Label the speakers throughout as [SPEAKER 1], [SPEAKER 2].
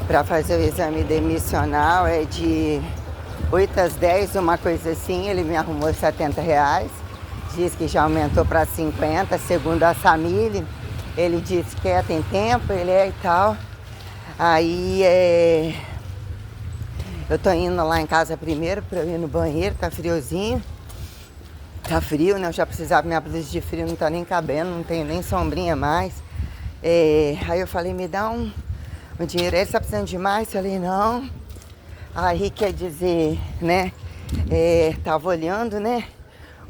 [SPEAKER 1] para fazer o exame demissional, é de 8 às 10, uma coisa assim. Ele me arrumou R$ 70. Diz que já aumentou para 50, segundo a Samile. Ele disse que tem tempo, ele e tal. Aí eu tô indo lá em casa primeiro para eu ir no banheiro, tá friozinho. Tá frio, né? Eu já precisava, minha blusa de frio não tá nem cabendo, não tenho nem sombrinha mais. Aí eu falei, me dá um dinheiro. Ele tá precisando de mais? Eu falei, não. Aí quer dizer, né? Tava olhando, né?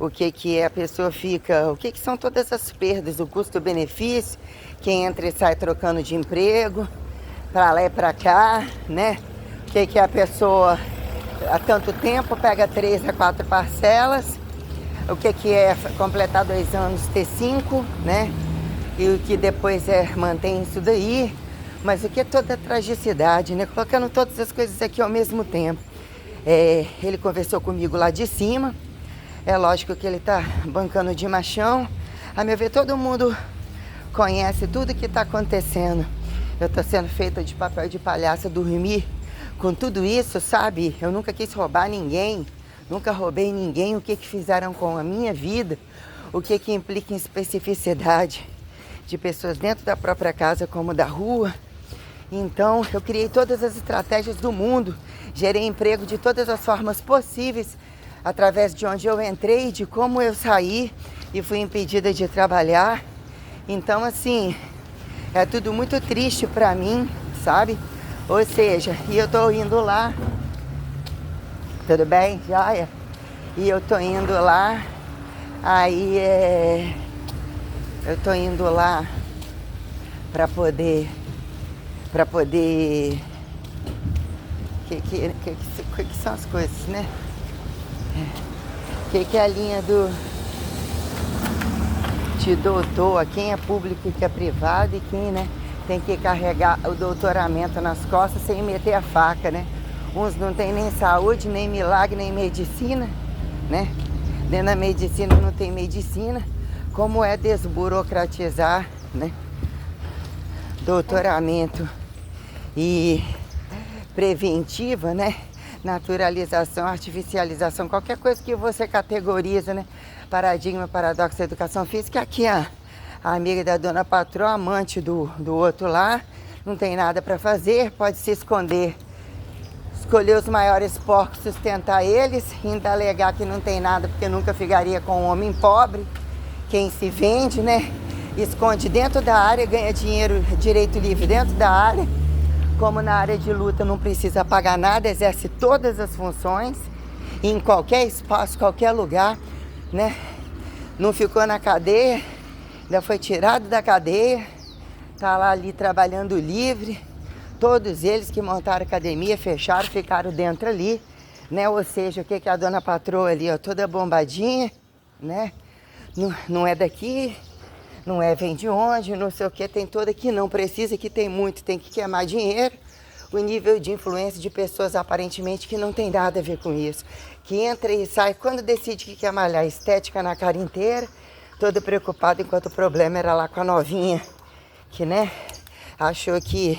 [SPEAKER 1] O que a pessoa fica, o que são todas as perdas, o custo-benefício, quem entra e sai trocando de emprego, para lá e para cá, né? O que a pessoa, há tanto tempo, pega 3 a 4 parcelas, o que é completar 2 anos, ter 5, né? E o que depois mantém isso daí, mas o que é toda a tragicidade, né? Colocando todas as coisas aqui ao mesmo tempo. Ele conversou comigo lá de cima. É lógico que ele tá bancando de machão. A meu ver, todo mundo conhece tudo que tá acontecendo. Eu tô sendo feita de papel de palhaça, dormir com tudo isso, sabe? Eu nunca quis roubar ninguém, nunca roubei ninguém. O que fizeram com a minha vida, o que implica em especificidade de pessoas dentro da própria casa como da rua. Então, eu criei todas as estratégias do mundo, gerei emprego de todas as formas possíveis, através de onde eu entrei, de como eu saí e fui impedida de trabalhar. Então, assim, é tudo muito triste pra mim, sabe? Ou seja, e eu tô indo lá, tudo bem, Jaia? E eu tô indo lá, aí eu tô indo lá pra poder, que são as coisas, né? Que é a linha de doutor, quem é público e quem é privado, e quem, né, tem que carregar o doutoramento nas costas sem meter a faca, né? Uns não tem nem saúde, nem milagre, nem medicina, né? Dentro da medicina não tem medicina. Como é desburocratizar, né? Doutoramento e preventiva, né? Naturalização, artificialização, qualquer coisa que você categoriza, né? Paradigma, paradoxo da educação física. Aqui a amiga da dona patroa, amante do outro lá, não tem nada para fazer, pode se esconder, escolher os maiores porcos, sustentar eles, ainda alegar que não tem nada porque nunca ficaria com um homem pobre. Quem se vende, né? Esconde dentro da área, ganha dinheiro, direito livre dentro da área. Como na área de luta não precisa pagar nada, exerce todas as funções, em qualquer espaço, qualquer lugar, né? Não ficou na cadeia, ainda foi tirado da cadeia, tá lá ali trabalhando livre. Todos eles que montaram academia, fecharam, ficaram dentro ali, né? Ou seja, o que a dona patroa ali, ó, toda bombadinha, né? Não é daqui, não vem de onde, não sei o que, tem toda que não precisa, que tem muito, tem que queimar dinheiro. O nível de influência de pessoas aparentemente que não tem nada a ver com isso. Que entra e sai quando decide que quer malhar estética na cara inteira, todo preocupado, enquanto o problema era lá com a novinha, que, né, achou que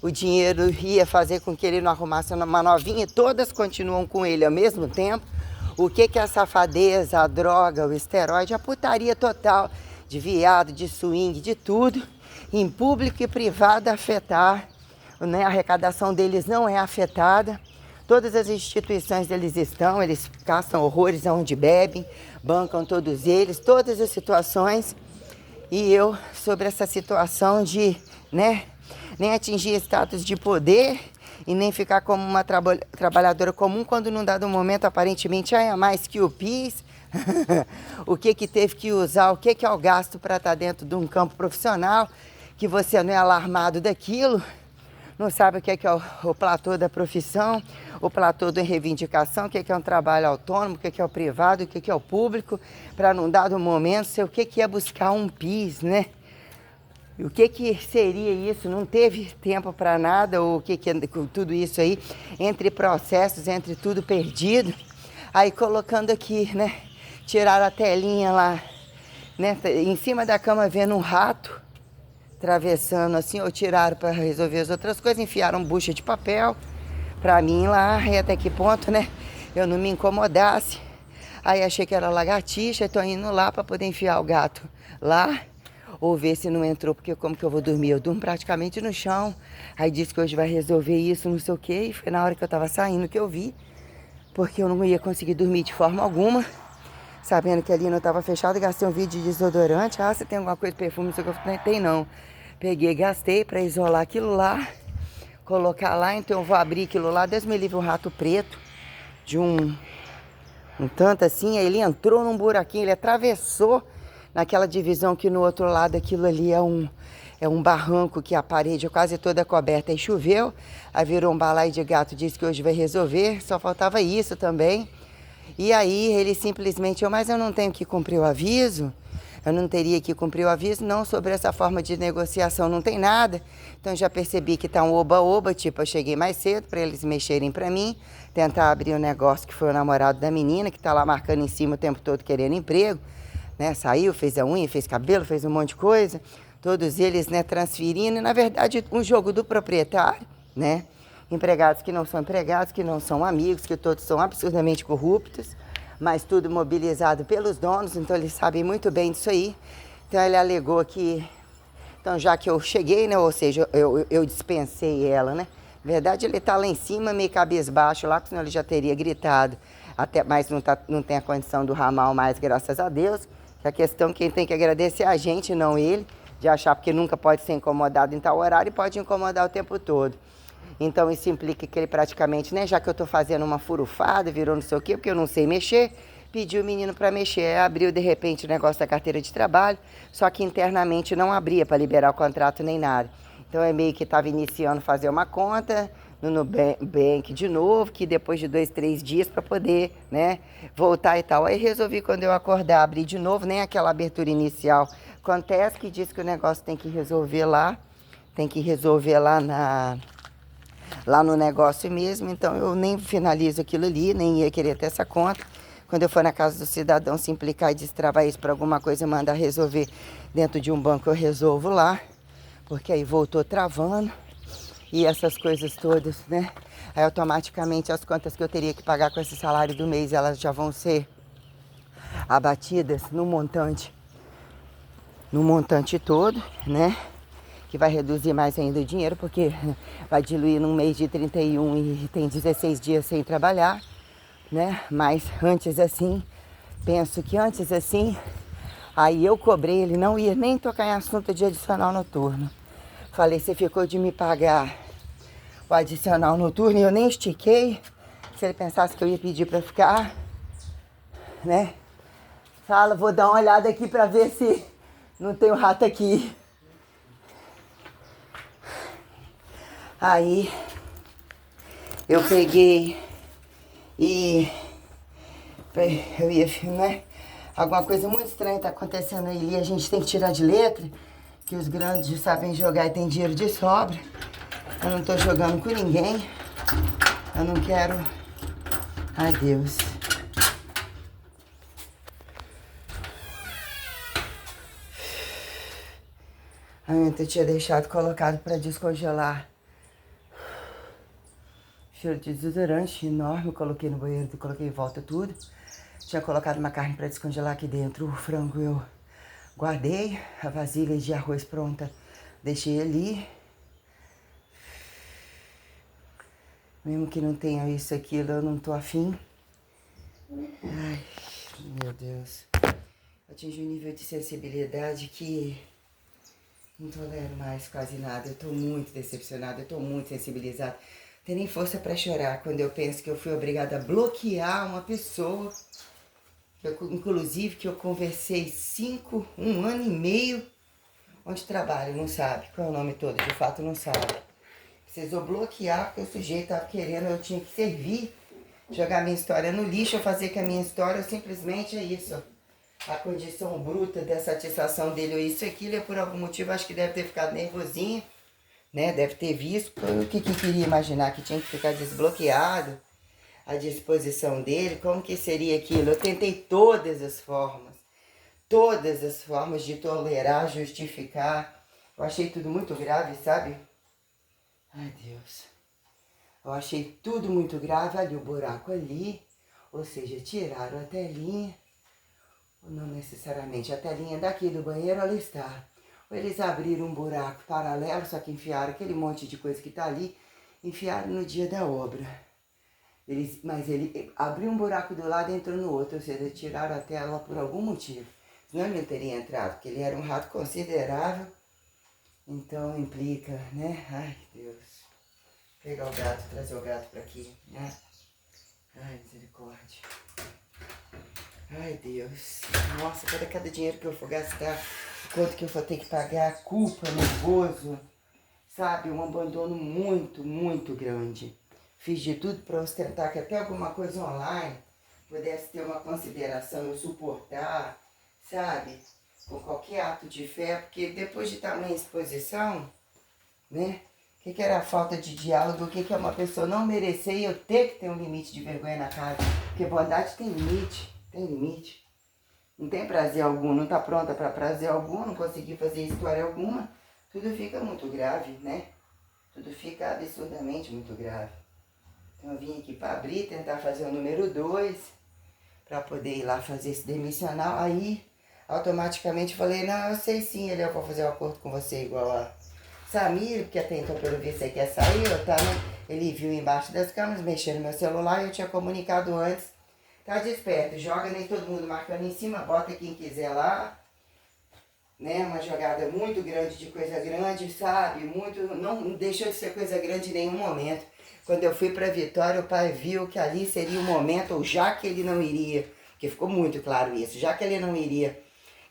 [SPEAKER 1] o dinheiro ia fazer com que ele não arrumasse uma novinha, e todas continuam com ele ao mesmo tempo. O que a safadeza, a droga, o esteroide, a putaria total, de viado, de swing, de tudo, em público e privado afetar, né? A arrecadação deles não é afetada. Todas as instituições deles estão, eles caçam horrores aonde bebem, bancam todos eles, todas as situações. E eu, sobre essa situação de, né, nem atingir status de poder e nem ficar como uma trabalhadora comum, quando num dado momento aparentemente é mais que o PIS. O que teve que usar, o que é o gasto para estar dentro de um campo profissional, que você não é alarmado daquilo, não sabe o que é o platô da profissão, o platô da reivindicação, o que é um trabalho autônomo, o que é o privado, o que é o público, para num dado momento ser o que é buscar um PIS, né? O que seria isso? Não teve tempo para nada, ou o que é tudo isso aí, entre processos, entre tudo perdido. Aí colocando aqui, né? Tiraram a telinha lá, né? Em cima da cama vendo um rato, atravessando assim, ou tiraram para resolver as outras coisas, enfiaram bucha de papel para mim lá, e até que ponto, né, eu não me incomodasse. Aí achei que era lagartixa, tô indo lá para poder enfiar o gato lá, ou ver se não entrou, porque como que eu vou dormir? Eu durmo praticamente no chão. Aí disse que hoje vai resolver isso, não sei o quê, e foi na hora que eu tava saindo que eu vi, porque eu não ia conseguir dormir de forma alguma, sabendo que ali não estava fechado. Gastei um vídeo de desodorante. Ah, você tem alguma coisa de perfume? Não sei o que eu falei, tem não. Peguei, gastei para isolar aquilo lá, colocar lá. Então eu vou abrir aquilo lá. Deus me livre, um rato preto de um tanto assim. Aí ele entrou num buraquinho, ele atravessou naquela divisão que no outro lado aquilo ali é um barranco, que a parede é quase toda coberta. Aí choveu, aí virou um balaio de gato, disse que hoje vai resolver. Só faltava isso também. E aí ele simplesmente, mas eu não tenho que cumprir o aviso, eu não teria que cumprir o aviso, não, sobre essa forma de negociação não tem nada. Então já percebi que tá um oba-oba, tipo, eu cheguei mais cedo para eles mexerem para mim, tentar abrir o negócio que foi o namorado da menina, que tá lá marcando em cima o tempo todo querendo emprego, né, saiu, fez a unha, fez cabelo, fez um monte de coisa, todos eles, né, transferindo, e na verdade um jogo do proprietário, né, empregados que não são empregados, que não são amigos, que todos são absurdamente corruptos, mas tudo mobilizado pelos donos, então eles sabem muito bem disso aí. Então ele alegou que, então já que eu cheguei, né, ou seja, eu dispensei ela, né, na verdade ele tá lá em cima, meio cabisbaixo lá, senão ele já teria gritado, até, mas não tem a condição do ramal mais, graças a Deus. A questão, quem tem que agradecer é a gente, não ele, de achar, porque nunca pode ser incomodado em tal horário e pode incomodar o tempo todo. Então isso implica que ele praticamente, né, já que eu tô fazendo uma furufada, virou não sei o quê, porque eu não sei mexer, pediu o menino para mexer, abriu de repente o negócio da carteira de trabalho, só que internamente não abria para liberar o contrato nem nada. Então é meio que estava iniciando fazer uma conta no Nubank de novo, que depois de 2, 3 dias para poder, né, voltar e tal. Aí resolvi, quando eu acordar, abrir de novo, nem aquela abertura inicial acontece, que diz que o negócio tem que resolver lá lá no negócio mesmo. Então eu nem finalizo aquilo ali, nem ia querer ter essa conta. Quando eu for na casa do cidadão, se implicar e destravar isso para alguma coisa, mandar resolver dentro de um banco, eu resolvo lá, porque aí voltou travando e essas coisas todas, né? Aí automaticamente as contas que eu teria que pagar com esse salário do mês, elas já vão ser abatidas no montante todo, né? Que vai reduzir mais ainda o dinheiro, porque vai diluir num mês de 31 e tem 16 dias sem trabalhar, né? Mas antes assim, penso que antes assim, aí eu cobrei, ele não ia nem tocar em assunto de adicional noturno. Falei, você ficou de me pagar o adicional noturno e eu nem estiquei. Se ele pensasse que eu ia pedir para ficar, né? Fala, vou dar uma olhada aqui para ver se não tem um rato aqui. Aí eu peguei e eu ia filmar. Alguma coisa muito estranha tá acontecendo aí. A gente tem que tirar de letra, que os grandes sabem jogar e tem dinheiro de sobra. Eu não tô jogando com ninguém. Eu não quero. Ai, Deus. Eu tinha deixado colocado para descongelar. Cheiro de desodorante enorme, coloquei no banheiro, coloquei em volta tudo. Tinha colocado uma carne para descongelar aqui dentro. O frango eu guardei, a vasilha de arroz pronta, deixei ali. Mesmo que não tenha isso, aquilo, eu não tô afim. Ai, meu Deus. Atingi um nível de sensibilidade que não tolero mais quase nada. Eu tô muito decepcionada, eu tô muito sensibilizada. Não tenho nem força para chorar quando eu penso que eu fui obrigada a bloquear uma pessoa, inclusive que eu conversei 1 ano e meio, onde trabalho, não sabe qual é o nome todo, de fato não sabe. Precisou bloquear porque o sujeito estava querendo, eu tinha que servir, jogar minha história no lixo, eu fazer que a minha história simplesmente é isso. A condição bruta da satisfação dele, ou isso, aquilo, e por algum motivo acho que deve ter ficado nervosinha, né? Deve ter visto o que queria imaginar, que tinha que ficar desbloqueado à disposição dele, como que seria aquilo. Eu tentei todas as formas de tolerar, justificar, Eu achei tudo muito grave, sabe? Ai, Deus. Eu achei tudo muito grave. Ali o buraco ali. Ou seja, tiraram a telinha. Não necessariamente a telinha daqui do banheiro, ela está. Ou eles abriram um buraco paralelo, só que enfiaram aquele monte de coisa que está ali, enfiaram no dia da obra. Mas ele abriu um buraco do lado e entrou no outro, ou seja, tiraram a tela por algum motivo. Senão ele não teria entrado, porque ele era um rato considerável. Então implica, né? Ai, Deus. Pegar o gato, trazer o gato pra aqui, né? Ai, misericórdia. Ai, Deus. Nossa, cada dinheiro que eu for gastar, quanto que eu vou ter que pagar, culpa, nervoso, sabe? Um abandono muito, muito grande. Fiz de tudo para ostentar que até alguma coisa online pudesse ter uma consideração, eu suportar, sabe? Com qualquer ato de fé, porque depois de tamanha exposição, né? O que era a falta de diálogo, o que é uma pessoa não merecer e eu ter que ter um limite de vergonha na cara. Porque bondade tem limite, tem limite. Não tem prazer algum, não está pronta para prazer algum, não consegui fazer história alguma. Tudo fica muito grave, né? Tudo fica absurdamente muito grave. Então eu vim aqui para abrir, tentar fazer o número 2, para poder ir lá fazer esse demissional. Aí, automaticamente falei, não, eu sei sim, eu vou fazer um acordo com você igual a Samir, porque até então pelo visto você quer sair, tá, né? Ele viu embaixo das câmeras, mexendo no meu celular e eu tinha comunicado antes. Tá desperto, joga nem todo mundo marcando em cima, bota quem quiser lá. Né, uma jogada muito grande de coisa grande, sabe? Muito, não deixou de ser coisa grande em nenhum momento. Quando eu fui para Vitória, o pai viu que ali seria o momento, ou já que ele não iria, porque ficou muito claro isso, já que ele não iria,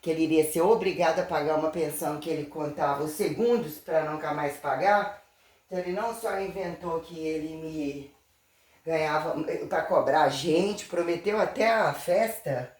[SPEAKER 1] que ele iria ser obrigado a pagar uma pensão que ele contava os segundos para nunca mais pagar, então ele não só inventou que ele me ganhava para cobrar gente, prometeu até a festa,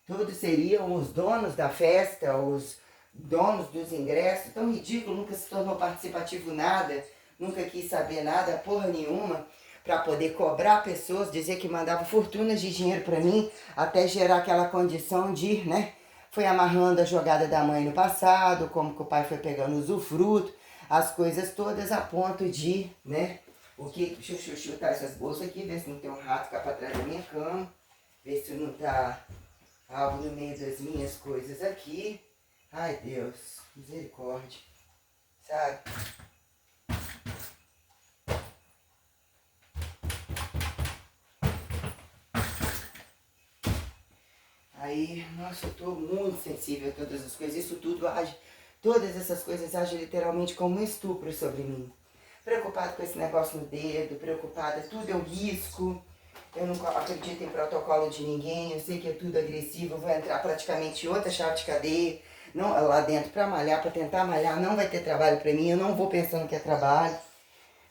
[SPEAKER 1] todos seriam os donos da festa, os donos dos ingressos, tão ridículo, nunca se tornou participativo nada, nunca quis saber nada, porra nenhuma, para poder cobrar pessoas, dizer que mandava fortunas de dinheiro para mim, até gerar aquela condição de, né, foi amarrando a jogada da mãe no passado, como que o pai foi pegando usufruto, as coisas todas a ponto de, né, o que, deixa eu chutar essas bolsas aqui, ver se não tem um rato cá para trás da minha cama, ver se não tá algo no meio das minhas coisas aqui. Ai, Deus, misericórdia, sabe? Aí, nossa, eu tô muito sensível a todas as coisas. Isso tudo age, todas essas coisas agem literalmente como um estupro sobre mim. Preocupado com esse negócio no dedo, preocupada, tudo eu risco. Eu não acredito em protocolo de ninguém, eu sei que é tudo agressivo, eu vou entrar praticamente em outra chave de cadeia. Não, lá dentro para malhar, para tentar malhar, não vai ter trabalho para mim, eu não vou pensando que é trabalho,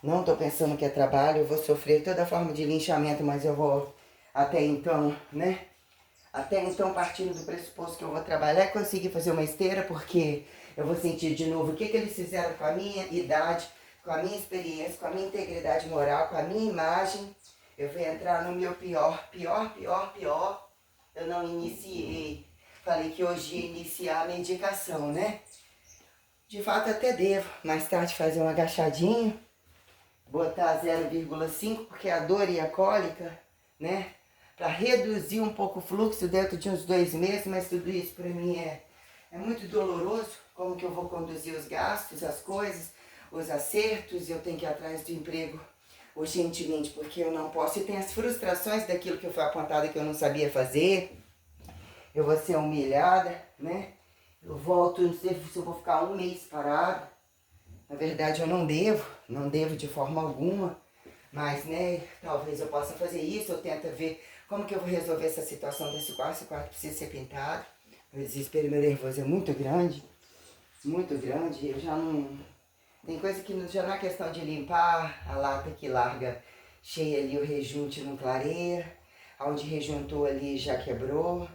[SPEAKER 1] não estou pensando que é trabalho, eu vou sofrer toda forma de linchamento, mas eu vou até então, né? Até então partindo do pressuposto que eu vou trabalhar e conseguir fazer uma esteira, porque eu vou sentir de novo o que eles fizeram com a minha idade, com a minha experiência, com a minha integridade moral, com a minha imagem. Eu vou entrar no meu pior. Eu não iniciei. Falei que hoje ia iniciar a medicação, né? De fato até devo, mais tarde fazer um agachadinho, botar 0,5, porque a dor e a cólica, né? Para reduzir um pouco o fluxo dentro de uns 2 meses, mas tudo isso para mim é muito doloroso, como que eu vou conduzir os gastos, as coisas, os acertos, eu tenho que ir atrás do emprego urgentemente, porque eu não posso, e tem as frustrações daquilo que eu fui apontada que eu não sabia fazer, eu vou ser humilhada, né? Eu volto, não sei se eu vou ficar 1 mês parado. Na verdade eu não devo de forma alguma, mas né, talvez eu possa fazer isso, eu tento ver como que eu vou resolver essa situação desse quarto. Esse quarto precisa ser pintado, o desespero meu nervoso é muito grande, eu já não... Tem coisa que já não é questão de limpar a lata que larga cheia ali, o rejunte não clareia, onde rejuntou ali já quebrou,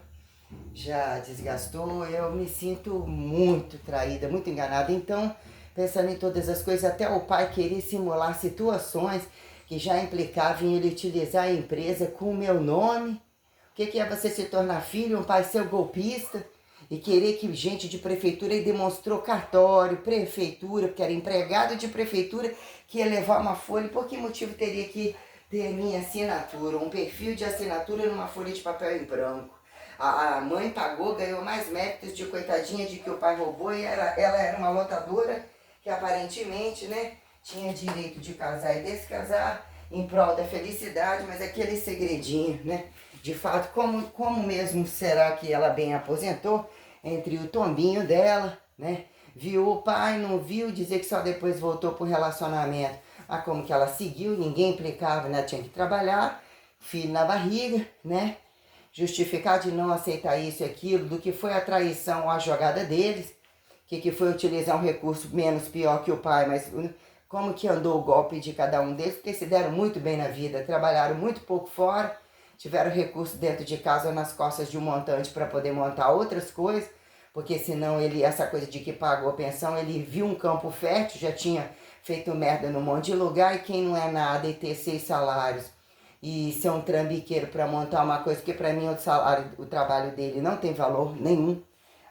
[SPEAKER 1] já desgastou, eu me sinto muito traída, muito enganada. Então, pensando em todas as coisas, até o pai querer simular situações que já implicavam em ele utilizar a empresa com o meu nome. O que é você se tornar filho, um pai seu golpista, e querer que gente de prefeitura e demonstrou cartório, prefeitura, porque era empregado de prefeitura, que ia levar uma folha. Por que motivo teria que ter minha assinatura, um perfil de assinatura numa folha de papel em branco? A mãe pagou, ganhou mais méritos de coitadinha de que o pai roubou, e ela era uma lotadora que aparentemente, né, tinha direito de casar e descasar em prol da felicidade, mas aquele segredinho, né? De fato, como mesmo será que ela bem aposentou entre o tombinho dela, né? Viu o pai, não viu, dizer que só depois voltou pro relacionamento. Mas como que ela seguiu, ninguém implicava, né? Tinha que trabalhar, filho na barriga, né? Justificar de não aceitar isso e aquilo, do que foi a traição ou a jogada deles, que foi utilizar um recurso menos pior que o pai, mas como que andou o golpe de cada um deles, porque se deram muito bem na vida, trabalharam muito pouco fora, tiveram recurso dentro de casa nas costas de um montante para poder montar outras coisas, porque senão ele, essa coisa de que pagou a pensão, ele viu um campo fértil, já tinha feito merda num monte de lugar, e quem não é nada e ter 6 salários e ser um trambiqueiro para montar uma coisa, que para mim o trabalho dele não tem valor nenhum.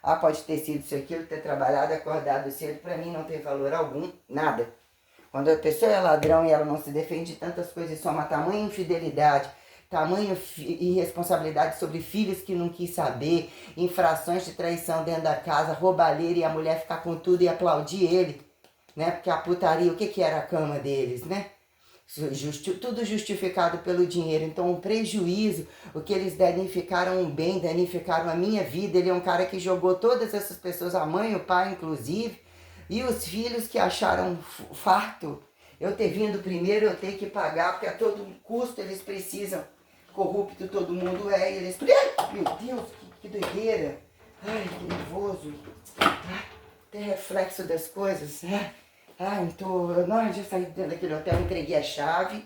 [SPEAKER 1] Ah, pode ter sido isso, aquilo, ter trabalhado, acordado cedo, para mim não tem valor algum, nada. Quando a pessoa é ladrão e ela não se defende de tantas coisas, soma tamanha infidelidade, tamanha irresponsabilidade sobre filhos que não quis saber, infrações de traição dentro da casa, roubalheira, e a mulher ficar com tudo e aplaudir ele, né? Porque a putaria, o que era a cama deles, né? Tudo justificado pelo dinheiro. Então o prejuízo, o que eles danificaram o bem, danificaram a minha vida. Ele é um cara que jogou todas essas pessoas, a mãe, o pai inclusive, e os filhos que acharam farto eu ter vindo primeiro, eu ter que pagar, porque a todo custo eles precisam. Corrupto todo mundo é, e eles... Meu Deus, que doideira. Ai, que nervoso. Tem reflexo das coisas. Não, já saí daquele hotel, entreguei a chave.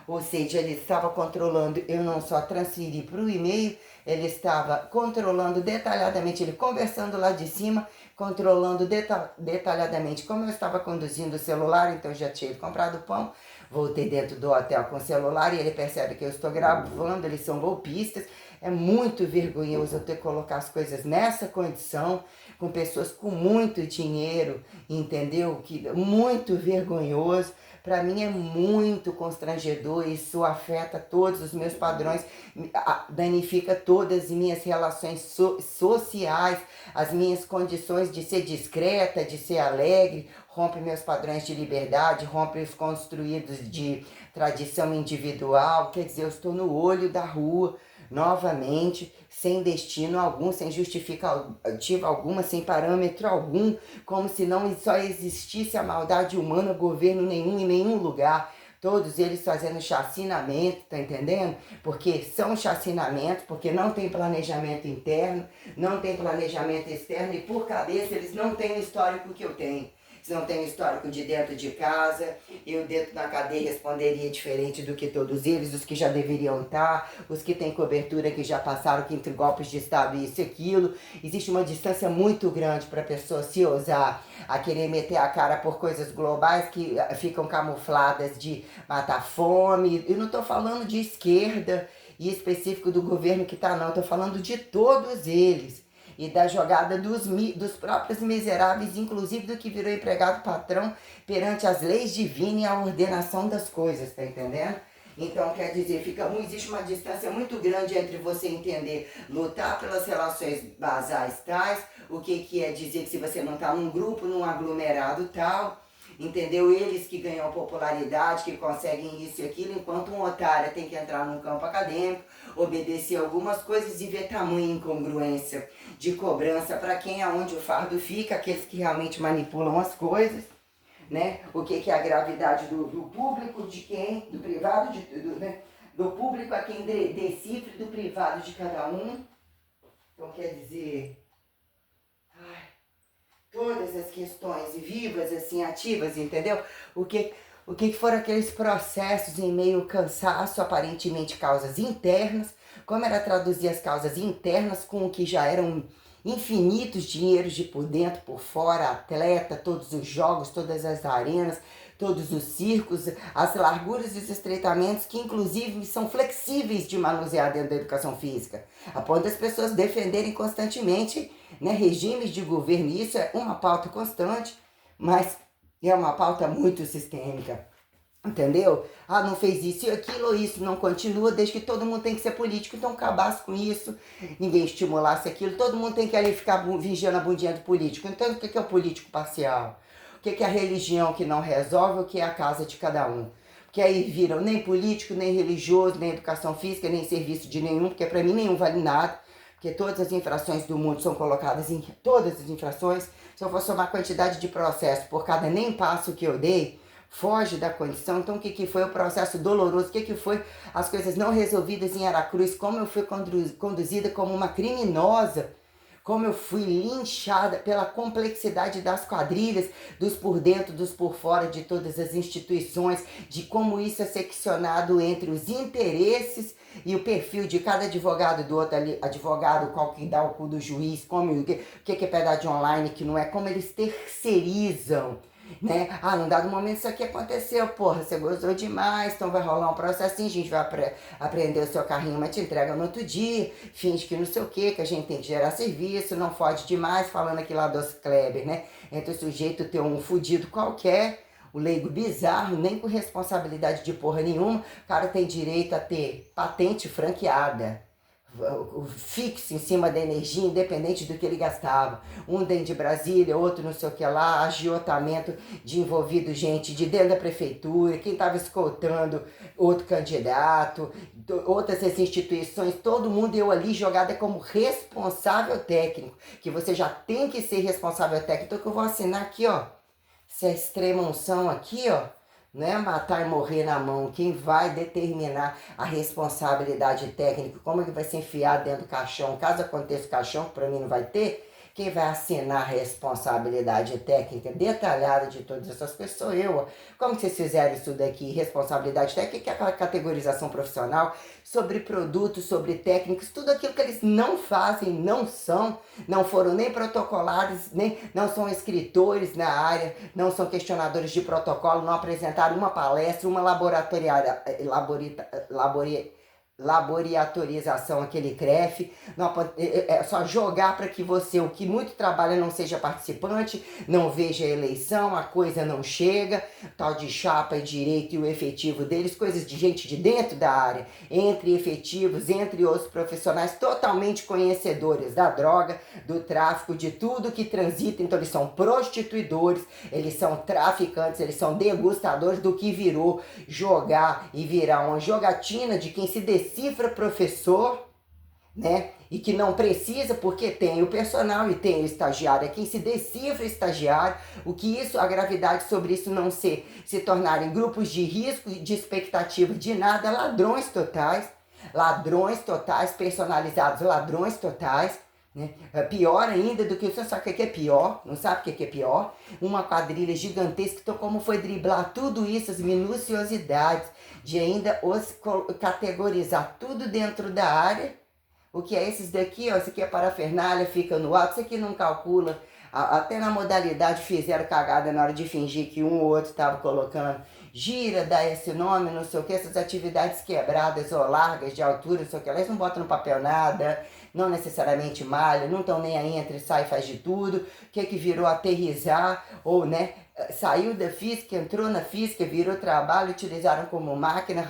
[SPEAKER 1] Ou seja, ele estava controlando, eu não só transferi para o e-mail, ele estava controlando detalhadamente, ele conversando lá de cima, controlando detalhadamente como eu estava conduzindo o celular. Então eu já tinha comprado pão, voltei dentro do hotel com o celular e ele percebe que eu estou gravando, eles são golpistas. É muito vergonhoso eu ter que colocar as coisas nessa condição, com pessoas com muito dinheiro, entendeu? Muito vergonhoso. Para mim é muito constrangedor, isso afeta todos os meus padrões, danifica todas as minhas relações sociais, as minhas condições de ser discreta, de ser alegre, rompe meus padrões de liberdade, rompe os construídos de tradição individual. Quer dizer, eu estou no olho da rua, novamente, sem destino algum, sem justificativa alguma, sem parâmetro algum, como se não só existisse a maldade humana, governo nenhum em nenhum lugar, todos eles fazendo chacinamento, tá entendendo? Porque são chacinamentos, porque não tem planejamento interno, não tem planejamento externo, e por cabeça eles não têm o histórico que eu tenho. Não tem histórico de dentro de casa, eu dentro da cadeia responderia diferente do que todos eles, os que já deveriam estar, os que têm cobertura, que já passaram que entre golpes de Estado, isso e aquilo. Existe uma distância muito grande para a pessoa se ousar a querer meter a cara por coisas globais que ficam camufladas de matar fome. Eu não estou falando de esquerda e específico do governo que está, não, estou falando de todos eles. E da jogada dos próprios miseráveis, inclusive do que virou empregado patrão perante as leis divinas e a ordenação das coisas, tá entendendo? Então, quer dizer, existe uma distância muito grande entre você entender, lutar pelas relações basais tais, o que é dizer que se você não está num grupo, num aglomerado tal, entendeu? Eles que ganham popularidade, que conseguem isso e aquilo, enquanto um otário tem que entrar num campo acadêmico, obedecer algumas coisas e ver tamanha incongruência de cobrança para quem, aonde o fardo fica, aqueles que realmente manipulam as coisas, né? O que é a gravidade do público, de quem, do privado, né? Do público a quem decifre, do privado de cada um. Então quer dizer, todas as questões vivas, assim, ativas, entendeu? O que foram aqueles processos em meio ao cansaço, aparentemente causas internas, como era traduzir as causas internas com o que já eram infinitos dinheiros de por dentro, por fora, atleta, todos os jogos, todas as arenas, todos os circos, as larguras e os estreitamentos que inclusive são flexíveis de manusear dentro da educação física, a ponto das pessoas defenderem constantemente né? Regimes de governo, isso é uma pauta constante, mas é uma pauta muito sistêmica. Entendeu? Ah, não fez isso e aquilo, ou isso não continua, desde que todo mundo tem que ser político, então acabasse com isso, ninguém estimulasse aquilo, todo mundo tem que ali ficar vigiando a bundinha do político. Então, o que é o político parcial? O que é a religião que não resolve? O que é a casa de cada um? Porque aí viram nem político, nem religioso, nem educação física, nem serviço de nenhum, porque para mim nenhum vale nada, porque todas as infrações do mundo são colocadas em todas as infrações. Se eu for somar a quantidade de processo por cada nem passo que eu dei, foge da condição. Então, o que foi o processo doloroso? O que foi as coisas não resolvidas em Aracruz? Como eu fui conduzida como uma criminosa? Como eu fui linchada pela complexidade das quadrilhas, dos por dentro, dos por fora, de todas as instituições, de como isso é seccionado entre os interesses e o perfil de cada advogado do outro advogado, qual que dá o cu do juiz, como, o que é piedade online, que não é, como eles terceirizam, né? Ah, num dado momento isso aqui aconteceu, porra, você gozou demais, então vai rolar um processinho, a gente vai apreender o seu carrinho, mas te entrega no outro dia, finge que não sei o que a gente tem que gerar serviço, não fode demais, falando aqui lá dos Kleber, né? Entre o sujeito ter um fudido qualquer, o leigo bizarro, nem com responsabilidade de porra nenhuma, o cara tem direito a ter patente franqueada, o fixo em cima da energia, independente do que ele gastava. Um dentro de Brasília, outro não sei o que lá, agiotamento de envolvido, gente de dentro da prefeitura, quem estava escoltando outro candidato, outras instituições, todo mundo eu ali jogada como responsável técnico, que você já tem que ser responsável técnico. Então que eu vou assinar aqui, ó, essa extrema unção aqui, ó, não é matar e morrer na mão. Quem vai determinar a responsabilidade técnica, como é que vai se enfiar dentro do caixão, caso aconteça o caixão, que para mim não vai ter, quem vai assinar a responsabilidade técnica detalhada de todas essas pessoas? Eu. Como que vocês fizeram isso daqui? Responsabilidade técnica, que é aquela categorização profissional sobre produtos, sobre técnicas, tudo aquilo que eles não fazem, não são, não foram nem protocolares, nem não são escritores na área, não são questionadores de protocolo, não apresentaram uma palestra, uma laboratorização, aquele CREF, é só jogar para que você, o que muito trabalha, não seja participante, não veja a eleição, a coisa não chega, tal de chapa e direito e o efetivo deles, coisas de gente de dentro da área, entre efetivos, entre outros profissionais totalmente conhecedores da droga, do tráfico, de tudo que transita. Então eles são prostituidores, eles são traficantes, eles são degustadores do que virou jogar e virar uma jogatina de quem se decifra professor, né? E que não precisa, porque tem o personal e tem o estagiário, é quem se decifra estagiário. O que isso, a gravidade sobre isso não se tornarem grupos de risco, de expectativa de nada, ladrões totais, personalizados, ladrões totais, né? Pior ainda do que, você sabe o que é pior? Não sabe o que é pior? Uma quadrilha gigantesca. Então como foi driblar tudo isso, as minuciosidades, de ainda os categorizar tudo dentro da área. O que é esses daqui, ó, isso aqui é parafernália, fica no alto, isso aqui não calcula. Até na modalidade fizeram cagada na hora de fingir que um ou outro estava colocando gira, dá esse nome, não sei o que, essas atividades quebradas ou largas de altura, não sei o que, eles não botam no papel nada, não necessariamente malha, não estão nem aí, entre sai e faz de tudo. O que virou aterrizar, ou né, saiu da física, entrou na física, virou trabalho, utilizaram como máquina,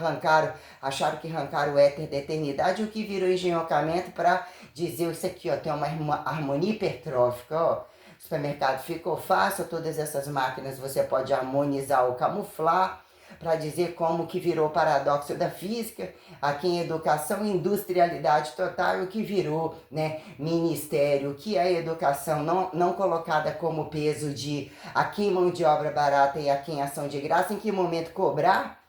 [SPEAKER 1] acharam que arrancaram o éter da eternidade, o que virou engenhocamento para dizer isso aqui, ó, tem uma harmonia hipertrófica, ó. O supermercado ficou fácil, todas essas máquinas você pode harmonizar ou camuflar, para dizer como que virou o paradoxo da física, aqui em educação, industrialidade total, o que virou, né, ministério, que é a educação não colocada como peso de aqui mão de obra barata e aqui em ação de graça, em que momento cobrar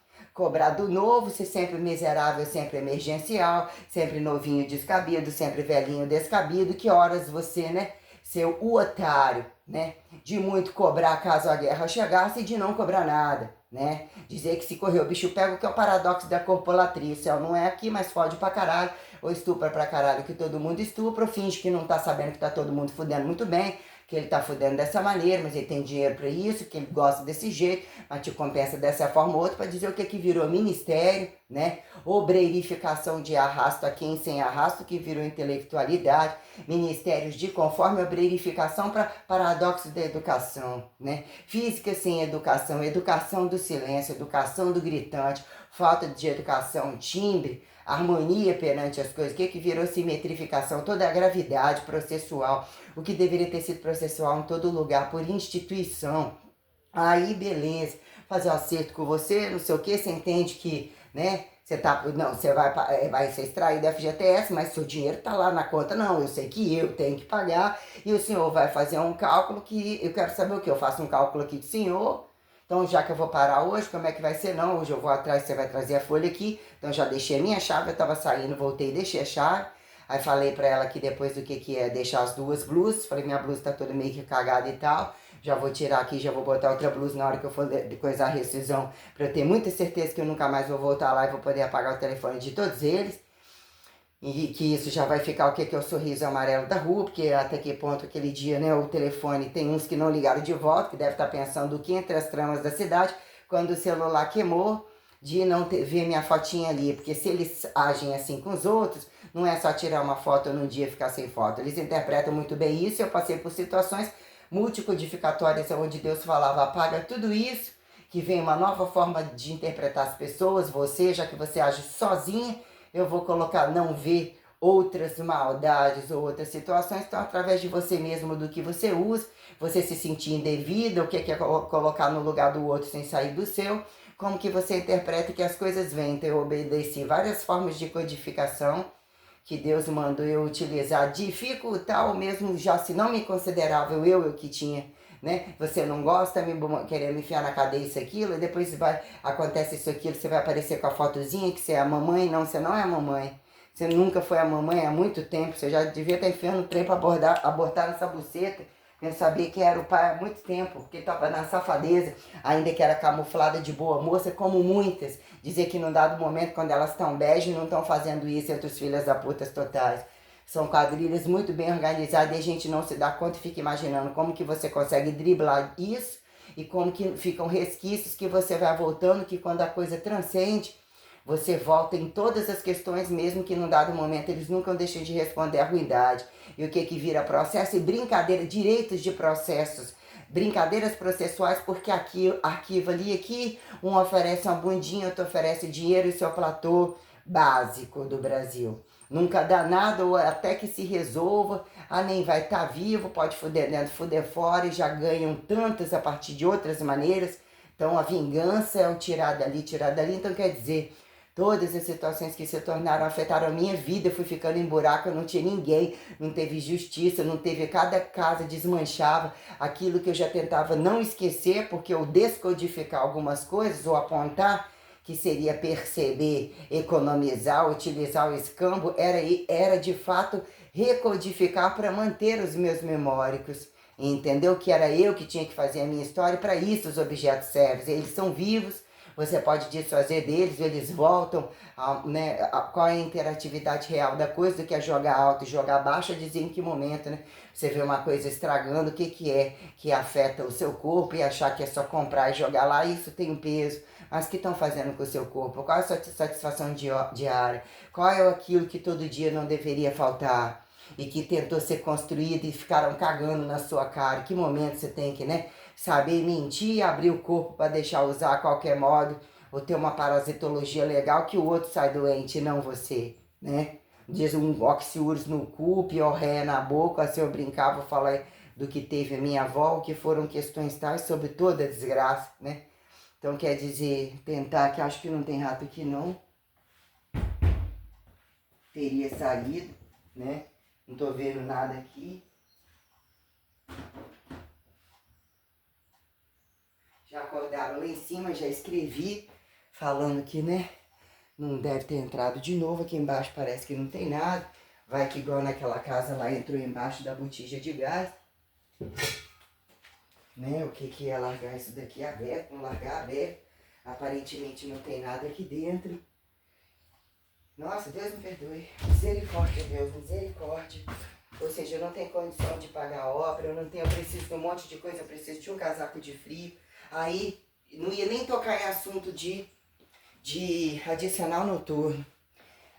[SPEAKER 1] do novo, se sempre miserável, sempre emergencial, sempre novinho descabido, sempre velhinho descabido, que horas você, né, ser o otário, né, de muito cobrar caso a guerra chegasse e de não cobrar nada, né, dizer que se correr o bicho pega, que é o paradoxo da corpolatriz, não é aqui, mas fode pra caralho, ou estupra pra caralho, que todo mundo estupra, ou finge que não tá sabendo que tá todo mundo fudendo muito bem, que ele tá fudendo dessa maneira, mas ele tem dinheiro pra isso, que ele gosta desse jeito, mas te compensa dessa forma ou outra, pra dizer o que virou ministério, né? Obreirificação de arrasto a quem sem arrasto, que virou intelectualidade, ministérios de conforme, obreirificação para paradoxo da educação, né? Física sem educação, educação do silêncio, educação do gritante, falta de educação, timbre, harmonia perante as coisas, que virou simetrificação, toda a gravidade processual, o que deveria ter sido processual em todo lugar, por instituição. Aí, beleza, fazer um acerto com você, não sei o que, você entende que, né, você tá, não, você vai ser extraído da FGTS, mas seu dinheiro tá lá na conta, não, eu sei que eu tenho que pagar, e o senhor vai fazer um cálculo que, eu quero saber o que, eu faço um cálculo aqui do senhor, então já que eu vou parar hoje, como é que vai ser? Não, hoje eu vou atrás, você vai trazer a folha aqui, então já deixei a minha chave, eu tava saindo, voltei, deixei a chave, aí falei pra ela que depois do que é deixar as duas blusas, falei, minha blusa tá toda meio que cagada e tal, já vou tirar aqui, já vou botar outra blusa na hora que eu for coisar a rescisão, para eu ter muita certeza que eu nunca mais vou voltar lá e vou poder apagar o telefone de todos eles. E que isso já vai ficar o que é o sorriso amarelo da rua, porque até que ponto aquele dia, né, o telefone, tem uns que não ligaram de volta, que deve estar pensando o que entre as tramas da cidade, quando o celular queimou, de não ver minha fotinha ali, porque se eles agem assim com os outros, não é só tirar uma foto num dia e ficar sem foto, eles interpretam muito bem isso, eu passei por situações multicodificatórias onde Deus falava, apaga tudo isso, que vem uma nova forma de interpretar as pessoas, você, já que você age sozinha, eu vou colocar não ver outras maldades ou outras situações, então através de você mesmo, do que você usa, você se sentir indevida, o que é colocar no lugar do outro sem sair do seu, como que você interpreta que as coisas vêm. Então eu obedeci várias formas de codificação que Deus mandou eu utilizar, dificultar ou mesmo já se não me considerava eu que tinha, né? Você não gosta, querer me enfiar na cadeia isso, aquilo, e depois acontece isso, aquilo, você vai aparecer com a fotozinha que você é a mamãe. Não, você não é a mamãe. Você nunca foi a mamãe há muito tempo, você já devia estar enfiando o trem para abortar nessa buceta. Eu sabia que era o pai há muito tempo, porque estava na safadeza, ainda que era camuflada de boa moça, como muitas. Dizer que num dado momento, quando elas estão bege, não estão fazendo isso entre os filhos da putas totais. São quadrilhas muito bem organizadas e a gente não se dá conta e fica imaginando como que você consegue driblar isso e como que ficam resquícios que você vai voltando, que quando a coisa transcende, você volta em todas as questões, mesmo que num dado momento eles nunca deixem de responder à ruindade. E o que vira processo e brincadeira, direitos de processos, brincadeiras processuais, porque aqui, arquivo ali, aqui, um oferece uma bundinha, outro oferece dinheiro, isso é o platô básico do Brasil. Nunca dá nada, ou até que se resolva, nem vai estar vivo, pode fuder dentro, fuder fora, e já ganham tantas a partir de outras maneiras. Então a vingança é o tirar dali, então quer dizer, todas as situações que se tornaram, afetaram a minha vida, eu fui ficando em buraco, eu não tinha ninguém, não teve justiça, não teve, cada casa desmanchava aquilo que eu já tentava não esquecer, porque eu descodificar algumas coisas, ou apontar, que seria perceber, economizar, utilizar o escambo, era de fato recodificar para manter os meus memóricos. Entendeu? Que era eu que tinha que fazer a minha história, e para isso os objetos servem. Eles são vivos, você pode desfazer deles, eles voltam, né? Qual é a interatividade real da coisa, do que é jogar alto e jogar baixo, dizer em que momento, né? Você vê uma coisa estragando, o que é que afeta o seu corpo, e achar que é só comprar e jogar lá, isso tem um peso. Mas o que estão fazendo com o seu corpo? Qual é a sua satisfação diária? Qual é aquilo que todo dia não deveria faltar? E que tentou ser construído e ficaram cagando na sua cara. Que momento você tem que, né, saber mentir, abrir o corpo para deixar usar a qualquer modo, ou ter uma parasitologia legal, que o outro sai doente e não você, né? Diz um oxiúris no cu, piorréia na boca. Se eu brincava, falar do que teve a minha avó, que foram questões tais sobre toda a desgraça, né? Então quer dizer, tentar, que acho que não tem rato que não teria saído, né? Não tô vendo nada aqui. Já acordaram lá em cima, já escrevi, falando que, né, não deve ter entrado de novo. Aqui embaixo parece que não tem nada. Vai que igual naquela casa lá, entrou embaixo da botija de gás. Né, o que é largar isso daqui aberto, não largar aberto. Aparentemente não tem nada aqui dentro. Nossa, Deus me perdoe. Misericórdia, Deus, misericórdia. Ou seja, eu não tenho condição de pagar a obra, eu preciso de um monte de coisa, eu preciso de um casaco de frio. Aí, não ia nem tocar em assunto de de adicional noturno.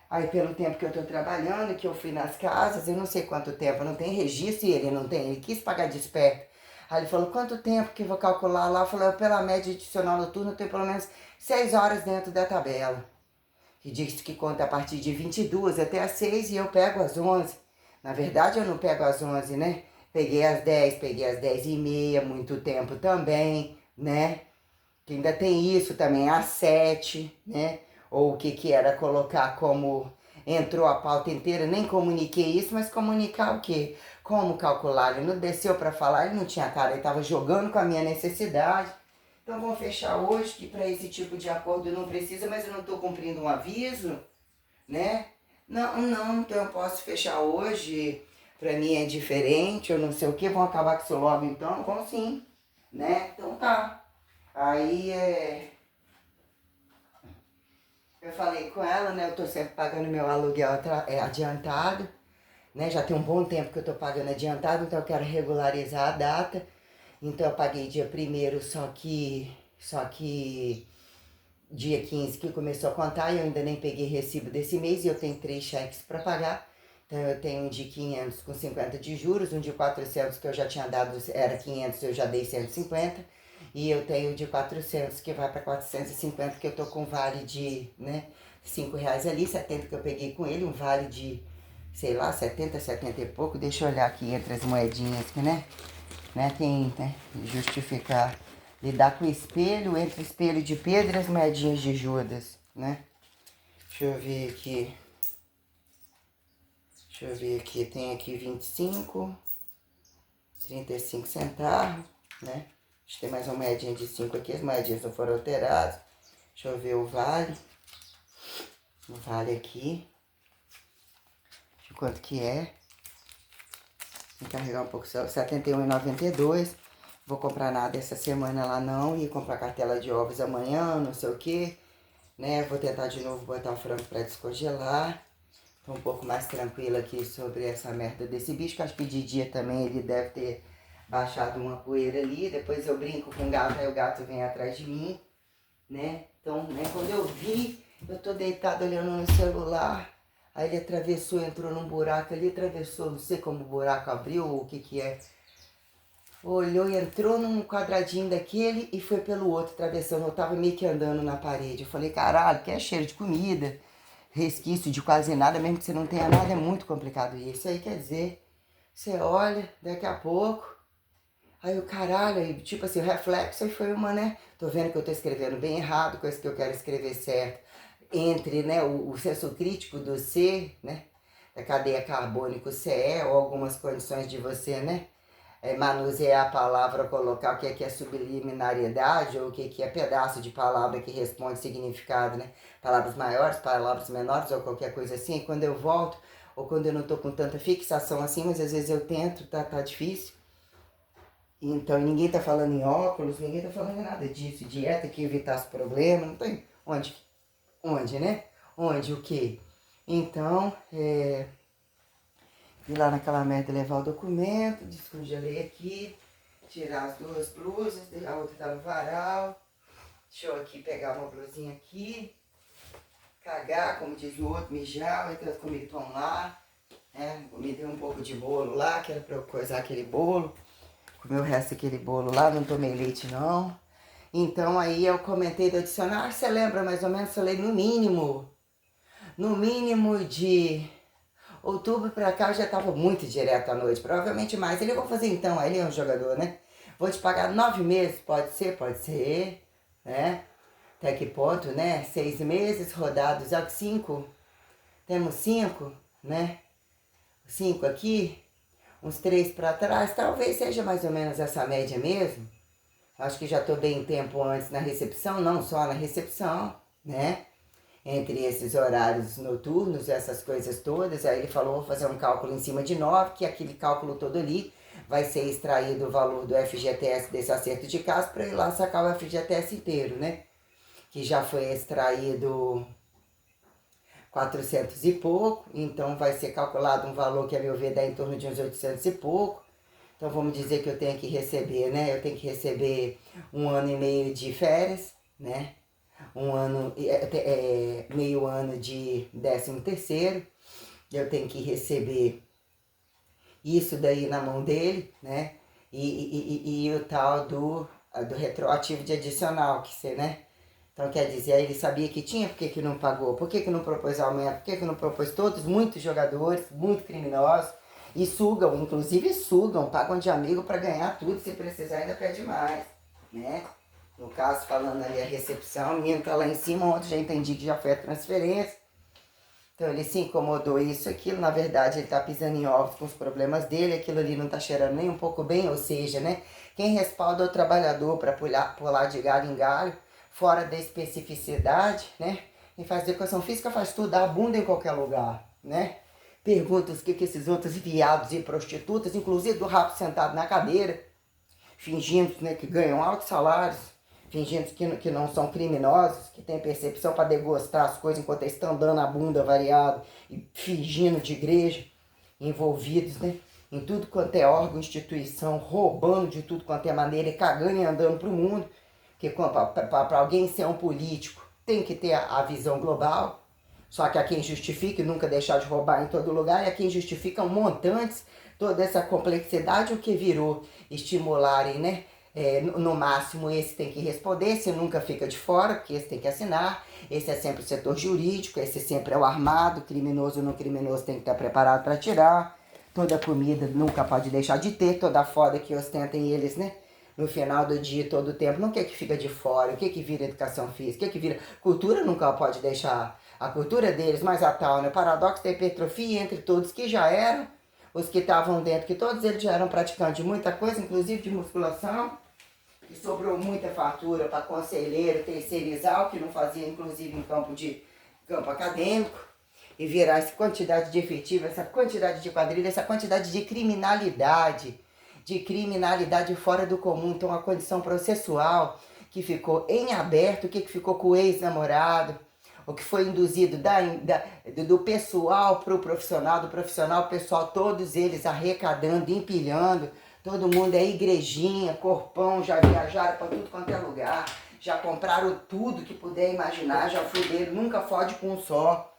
[SPEAKER 1] Aí pelo tempo que eu tô trabalhando, que eu fui nas casas, eu não sei quanto tempo, não tem registro e ele não tem, ele quis pagar de esperto. Aí ele falou, quanto tempo que eu vou calcular lá? Eu falei, pela média adicional noturno, eu tenho pelo menos 6 horas dentro da tabela. Que diz que conta a partir de 22 até as 6 e eu pego às 11. Na verdade eu não pego às 11, né? Peguei às 10, peguei às 10h30, muito tempo também, né? Que ainda tem isso também, às 7, né? Ou o que que era colocar como entrou a pauta inteira, nem comuniquei isso, mas comunicar o quê? Como calcular? Ele não desceu para falar, ele não tinha cara, ele estava jogando com a minha necessidade. Então vamos fechar hoje, que para esse tipo de acordo não precisa, mas eu não estou cumprindo um aviso, né? Não, então eu posso fechar hoje, para mim é diferente, eu não sei o que, vão acabar com isso logo então? Vão sim, né? Então tá. Aí eu falei com ela, né? Eu tô sempre pagando meu aluguel adiantado, né? Já tem um bom tempo que eu tô pagando adiantado, então eu quero regularizar a data. Então eu paguei dia 1º, só que dia 15 que começou a contar e eu ainda nem peguei recibo desse mês e eu tenho 3 cheques para pagar. Então eu tenho um de 500 com 50 de juros, um de 400 que eu já tinha dado, era 500, eu já dei 150. E eu tenho de 400 que vai para 450 que eu tô com vale de, né, R$ 5 ali, 70 que eu peguei com ele, um vale de, sei lá, 70 e pouco. Deixa eu olhar aqui entre as moedinhas aqui, né, tem, né, justificar, lidar com o espelho, entre o espelho de Pedro e as moedinhas de Judas, né. Deixa eu ver aqui. Tem aqui 25, 35 centavos, né? Acho que tem mais uma moedinha de 5 aqui, as moedinhas não foram alteradas. Deixa eu ver o vale. O vale aqui. De quanto que é. Vou carregar um pouco, R$ 71,92. Vou comprar nada essa semana lá não. E comprar cartela de ovos amanhã, não sei o que, né? Vou tentar de novo botar o frango para descongelar. Tô um pouco mais tranquila aqui sobre essa merda desse bicho, que acho que de dia também ele deve ter baixado uma poeira ali. Depois eu brinco com o gato, aí o gato vem atrás de mim, né? Então, né, quando eu vi, eu tô deitada olhando no celular, aí ele atravessou, entrou num buraco ali, atravessou, não sei como o buraco abriu ou o que que é. Olhou e entrou num quadradinho daquele e foi pelo outro, atravessando. Eu tava meio que andando na parede. Eu falei, caralho, que é cheiro de comida, resquício de quase nada, mesmo que você não tenha nada, é muito complicado isso. Aí quer dizer, você olha, daqui a pouco, aí o caralho, aí, tipo assim, o reflexo aí foi uma, né? Tô vendo que eu tô escrevendo bem errado, coisa que eu quero escrever certo. Entre, né, o senso crítico do C, né? Da cadeia carbônico CE, ou algumas condições de você, né? Manusear a palavra, colocar o que é subliminariedade, ou o que é pedaço de palavra que responde significado, né? Palavras maiores, palavras menores, ou qualquer coisa assim. E quando eu volto, ou quando eu não tô com tanta fixação assim, mas às vezes eu tento, tá difícil. Então ninguém tá falando em óculos, ninguém tá falando em nada disso. Dieta que evitasse problema, não tem. Onde, né? Onde, o quê? Então, ir lá naquela merda levar o documento, descongelei aqui, tirar as 2 blusas, a outra tá no varal. Deixa eu aqui pegar uma blusinha aqui, cagar, como diz o outro, mijar, então as comidas estão lá. Me deu um pouco de bolo lá, que era pra eu coisar aquele bolo. Comi o resto daquele bolo lá, não tomei leite não. Então aí eu comentei do adicional, você lembra mais ou menos, falei no mínimo de outubro pra cá eu já tava muito direto à noite, provavelmente mais. Ele, eu vou fazer então, aí ele é um jogador, né? Vou te pagar 9 meses, pode ser, né? Até que ponto, né? 6 meses rodados, 5, temos 5, né? 5 aqui, uns 3 para trás, talvez seja mais ou menos essa média mesmo. Acho que já tô bem tempo antes na recepção, não só na recepção, né? Entre esses horários noturnos, essas coisas todas. Aí ele falou, vou fazer um cálculo em cima de 9, que aquele cálculo todo ali vai ser extraído o valor do FGTS desse acerto de casa para ir lá sacar o FGTS inteiro, né? Que já foi extraído 400 e pouco, então vai ser calculado um valor que a meu ver dá em torno de uns 800 e pouco. Então vamos dizer que eu tenho que receber, né? Eu tenho que receber 1 ano e meio de férias, né? um ano, meio ano de 13º, eu tenho que receber isso daí na mão dele, né? E o tal do retroativo de adicional, que você, né? Então, quer dizer, aí ele sabia que tinha, por que que não pagou? Por que que não propôs aumento? Por que que não propôs todos? Muitos jogadores, muito criminosos, e sugam, inclusive sugam, pagam de amigo para ganhar tudo, se precisar ainda pede mais, né? No caso, falando ali a recepção, o menino tá lá em cima, ontem já entendi que já foi a transferência. Então ele se incomodou isso, aquilo, na verdade ele tá pisando em ovos com os problemas dele, aquilo ali não tá cheirando nem um pouco bem, ou seja, né? Quem respalda o trabalhador para pular de galho em galho, fora da especificidade, né? Quem faz educação física faz tudo, dá a bunda em qualquer lugar, né? Pergunta o que esses outros viados e prostitutas, inclusive do rabo sentado na cadeira, fingindo, né, que ganham altos salários, fingindo que não são criminosos, que têm percepção para degustar as coisas enquanto eles estão dando a bunda variada e fingindo de igreja, envolvidos, né, em tudo quanto é órgão, instituição, roubando de tudo quanto é maneira e cagando e andando pro mundo. Porque para alguém ser um político tem que ter a visão global. Só que a quem justifica e nunca deixar de roubar em todo lugar, e a quem justifica montantes, toda essa complexidade, o que virou estimularem, né? No máximo esse tem que responder, esse nunca fica de fora, porque esse tem que assinar, esse é sempre o setor jurídico, esse sempre é o armado, criminoso ou não criminoso tem que estar preparado para tirar, toda comida nunca pode deixar de ter, toda foda que ostentem eles, né? No final do dia, todo o tempo, não quer que fica de fora, o que que vira educação física, o que que vira cultura, nunca pode deixar a cultura deles, mas a tal, né? Paradoxo da hipertrofia entre todos que já eram, os que estavam dentro, que todos eles já eram praticantes de muita coisa, inclusive de musculação, e sobrou muita fartura para conselheiro terceirizar, o que não fazia, inclusive, em campo acadêmico, e virar essa quantidade de efetivo, essa quantidade de quadrilha, essa quantidade de criminalidade fora do comum. Então, a condição processual que ficou em aberto, o que ficou com o ex-namorado, o que foi induzido do pessoal para o profissional, do profissional para o pessoal, todos eles arrecadando, empilhando, todo mundo é igrejinha, corpão, já viajaram para tudo quanto é lugar, já compraram tudo que puder imaginar, já fuderam, nunca fode com um só.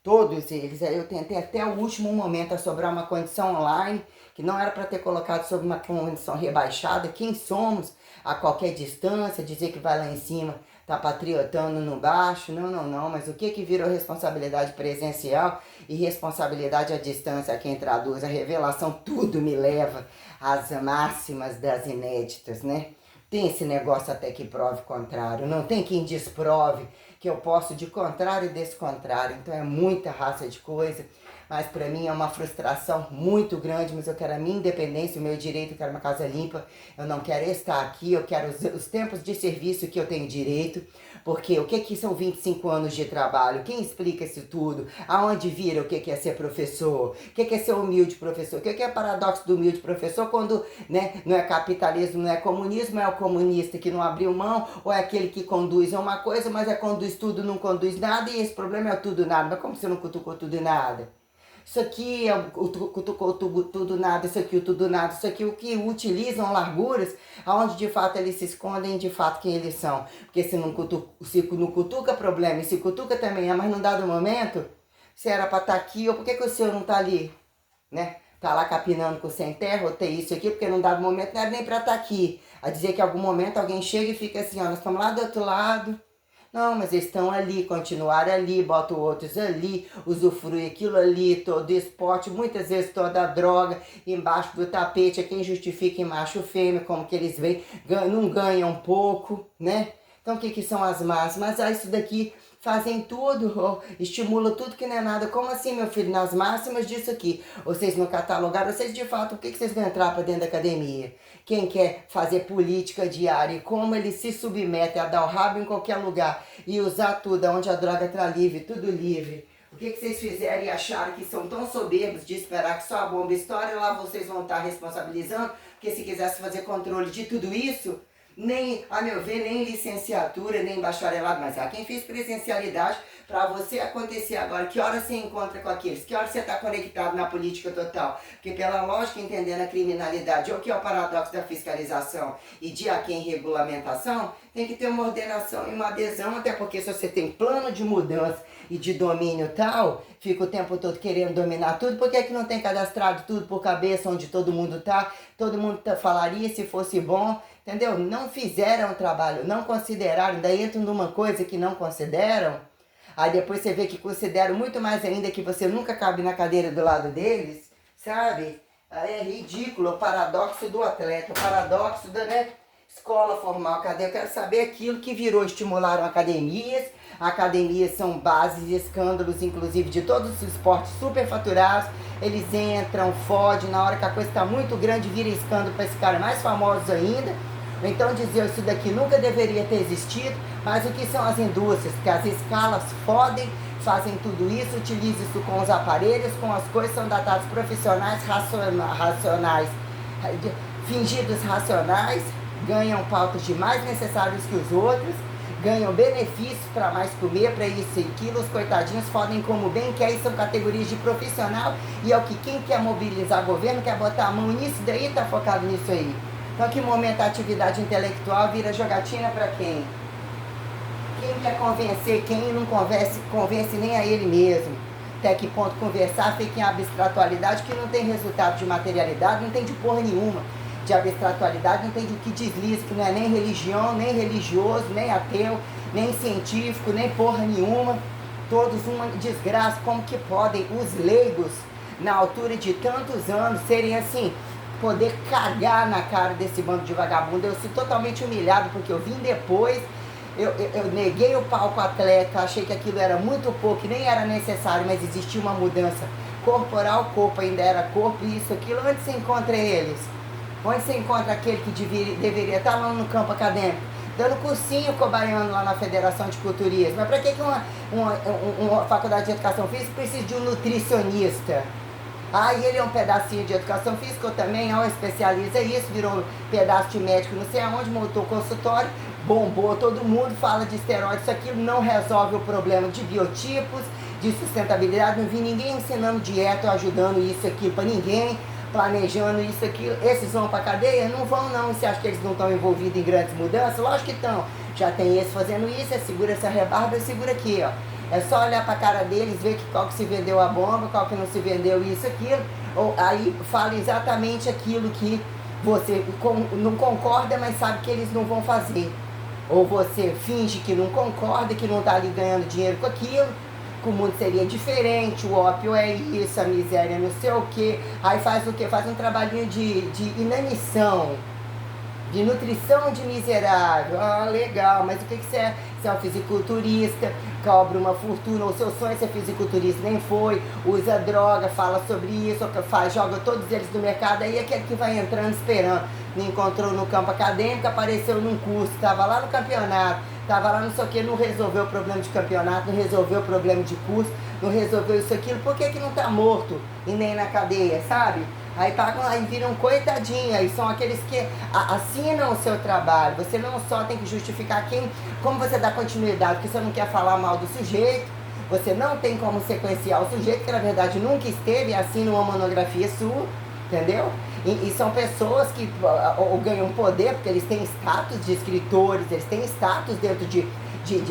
[SPEAKER 1] Todos eles. Aí eu tentei até o último momento a sobrar uma condição online, que não era para ter colocado sob uma condição rebaixada. Quem somos a qualquer distância, dizer que vai lá em cima, tá patriotando no baixo. Não, não, não. Mas o que virou responsabilidade presencial e responsabilidade à distância? Quem traduz a revelação, tudo me leva às máximas das inéditas, né? Tem esse negócio até que prove o contrário. Não tem quem desprove que eu posso de contrário e descontrário. Então é muita raça de coisa. Mas para mim é uma frustração muito grande. Mas eu quero a minha independência, o meu direito. Eu quero uma casa limpa. Eu não quero estar aqui. Eu quero os tempos de serviço que eu tenho direito. Porque o que são 25 anos de trabalho? Quem explica isso tudo? Aonde vira o que é ser professor? O que é ser humilde professor? O que é paradoxo do humilde professor quando, né, não é capitalismo, não é comunismo, é o comunista que não abriu mão, ou é aquele que conduz uma coisa, mas conduz tudo, não conduz nada, e esse problema é o tudo nada. Mas como você não cutucou tudo e nada? Isso aqui é o cutucou tudo nada, isso aqui o tudo nada, isso aqui o que utilizam larguras, aonde de fato eles se escondem, de fato quem eles são. Porque se não cutuca problema, e se cutuca também, mas num dado momento, se era para estar aqui, ou por que o senhor não está ali, né? Tá lá capinando com sem terra, ou tem isso aqui, porque num dado momento não era nem para estar aqui. A dizer que em algum momento alguém chega e fica assim, ó, nós estamos lá do outro lado. Não, mas eles estão ali, continuar ali, botam outros ali, usufrui aquilo ali, todo esporte, muitas vezes toda a droga, embaixo do tapete, é quem justifica em macho fêmea, como que eles veem, não ganham um pouco, né? Então o que são as máximas? Ah, isso daqui fazem tudo, estimulam tudo que não é nada. Como assim, meu filho? Nas máximas disso aqui. Vocês não catalogaram, vocês de fato, por que vocês vão entrar para dentro da academia? Quem quer fazer política diária e como ele se submete a dar o rabo em qualquer lugar e usar tudo, onde a droga está livre, tudo livre. O que vocês fizeram e acharam que são tão soberbos de esperar que só a bomba estoure, lá vocês vão estar responsabilizando, porque se quisesse fazer controle de tudo isso, nem, a meu ver, nem licenciatura, nem bacharelado, mas quem fez presencialidade para você acontecer agora. Que hora você encontra com aqueles? Que hora você está conectado na política total? Porque pela lógica, entendendo a criminalidade, ou que é o paradoxo da fiscalização e de a quem regulamentação, tem que ter uma ordenação e uma adesão, até porque se você tem plano de mudança e de domínio tal, fica o tempo todo querendo dominar tudo, por que que não tem cadastrado tudo por cabeça onde todo mundo tá? Todo mundo falaria se fosse bom, entendeu? Não fizeram o trabalho, não consideraram, daí entram numa coisa que não consideram, aí depois você vê que consideram muito mais ainda, que você nunca cabe na cadeira do lado deles, sabe? Aí é ridículo, o paradoxo do atleta, o paradoxo da, né, escola formal, cadê? Eu quero saber aquilo que virou, estimularam academias são bases de escândalos, inclusive de todos os esportes superfaturados, eles entram, fodem, na hora que a coisa está muito grande, vira escândalo para esse cara mais famosos ainda, ou então dizer isso daqui nunca deveria ter existido, mas o que são as indústrias? Porque as escalas fodem, fazem tudo isso, utilizam isso com os aparelhos, com as coisas, são datados profissionais, racionais, fingidos racionais, ganham pautas de mais necessários que os outros, ganham benefícios para mais comer, para isso e aquilo, os coitadinhos fodem como bem quer, e são categorias de profissional, e é o que quem quer mobilizar governo, quer botar a mão nisso daí, tá focado nisso aí. Então que momento a atividade intelectual vira jogatina para quem? Quem quer convencer, quem não convence nem a ele mesmo. Até que ponto conversar fica em abstratualidade que não tem resultado de materialidade, não tem de porra nenhuma. De abstratualidade não tem de que desliza, que não é nem religião, nem religioso, nem ateu, nem científico, nem porra nenhuma. Todos uma desgraça. Como que podem os leigos, na altura de tantos anos, serem assim, poder cagar na cara desse bando de vagabundo? Eu sou totalmente humilhado, porque eu vim depois, eu neguei o palco atleta, achei que aquilo era muito pouco, que nem era necessário, mas existia uma mudança corporal, o corpo ainda era corpo, isso, aquilo. Onde você encontra eles? Onde você encontra aquele que deveria estar lá no campo acadêmico, dando cursinho cobaiano lá na Federação de Culturismo? Mas para que uma faculdade de educação física precisa de um nutricionista? Ah, e ele é um pedacinho de educação física, eu também, ó, especializa isso, virou um pedaço de médico, não sei aonde, montou consultório, bombou todo mundo, fala de esteroides, isso aquilo não resolve o problema de biotipos, de sustentabilidade, não vi ninguém ensinando dieta, ajudando isso aqui para ninguém, planejando isso aqui. Esses vão para cadeia? Não vão não. Você acha que eles não estão envolvidos em grandes mudanças? Lógico que estão. Já tem esse fazendo isso, segura essa rebarba, segura aqui, ó. É só olhar para a cara deles, ver que qual que se vendeu a bomba, qual que não se vendeu, isso, aquilo. Ou aí fala exatamente aquilo que você não concorda, mas sabe que eles não vão fazer. Ou você finge que não concorda, que não está ali ganhando dinheiro com aquilo, que o mundo seria diferente, o ópio é isso, a miséria não sei o quê. Aí faz o quê? Faz um trabalhinho de inanição, de nutrição de miserável. Ah, legal, mas o que você é? Você é um fisiculturista, cobra uma fortuna, o seu sonho é ser fisiculturista, nem foi, usa droga, fala sobre isso, joga todos eles no mercado, aí aquele que vai entrando esperando, não encontrou no campo acadêmico, apareceu num curso, estava lá no campeonato, estava lá não sei o que, não resolveu o problema de campeonato, não resolveu o problema de curso, não resolveu isso, aquilo, por que não está morto e nem na cadeia, sabe? Aí pagam, aí viram coitadinha, e são aqueles que assinam o seu trabalho. Você não só tem que justificar como você dá continuidade, porque você não quer falar mal do sujeito, você não tem como sequenciar o sujeito, que na verdade nunca esteve, e assina uma monografia sua, entendeu? E são pessoas que ganham poder, porque eles têm status de escritores, eles têm status dentro de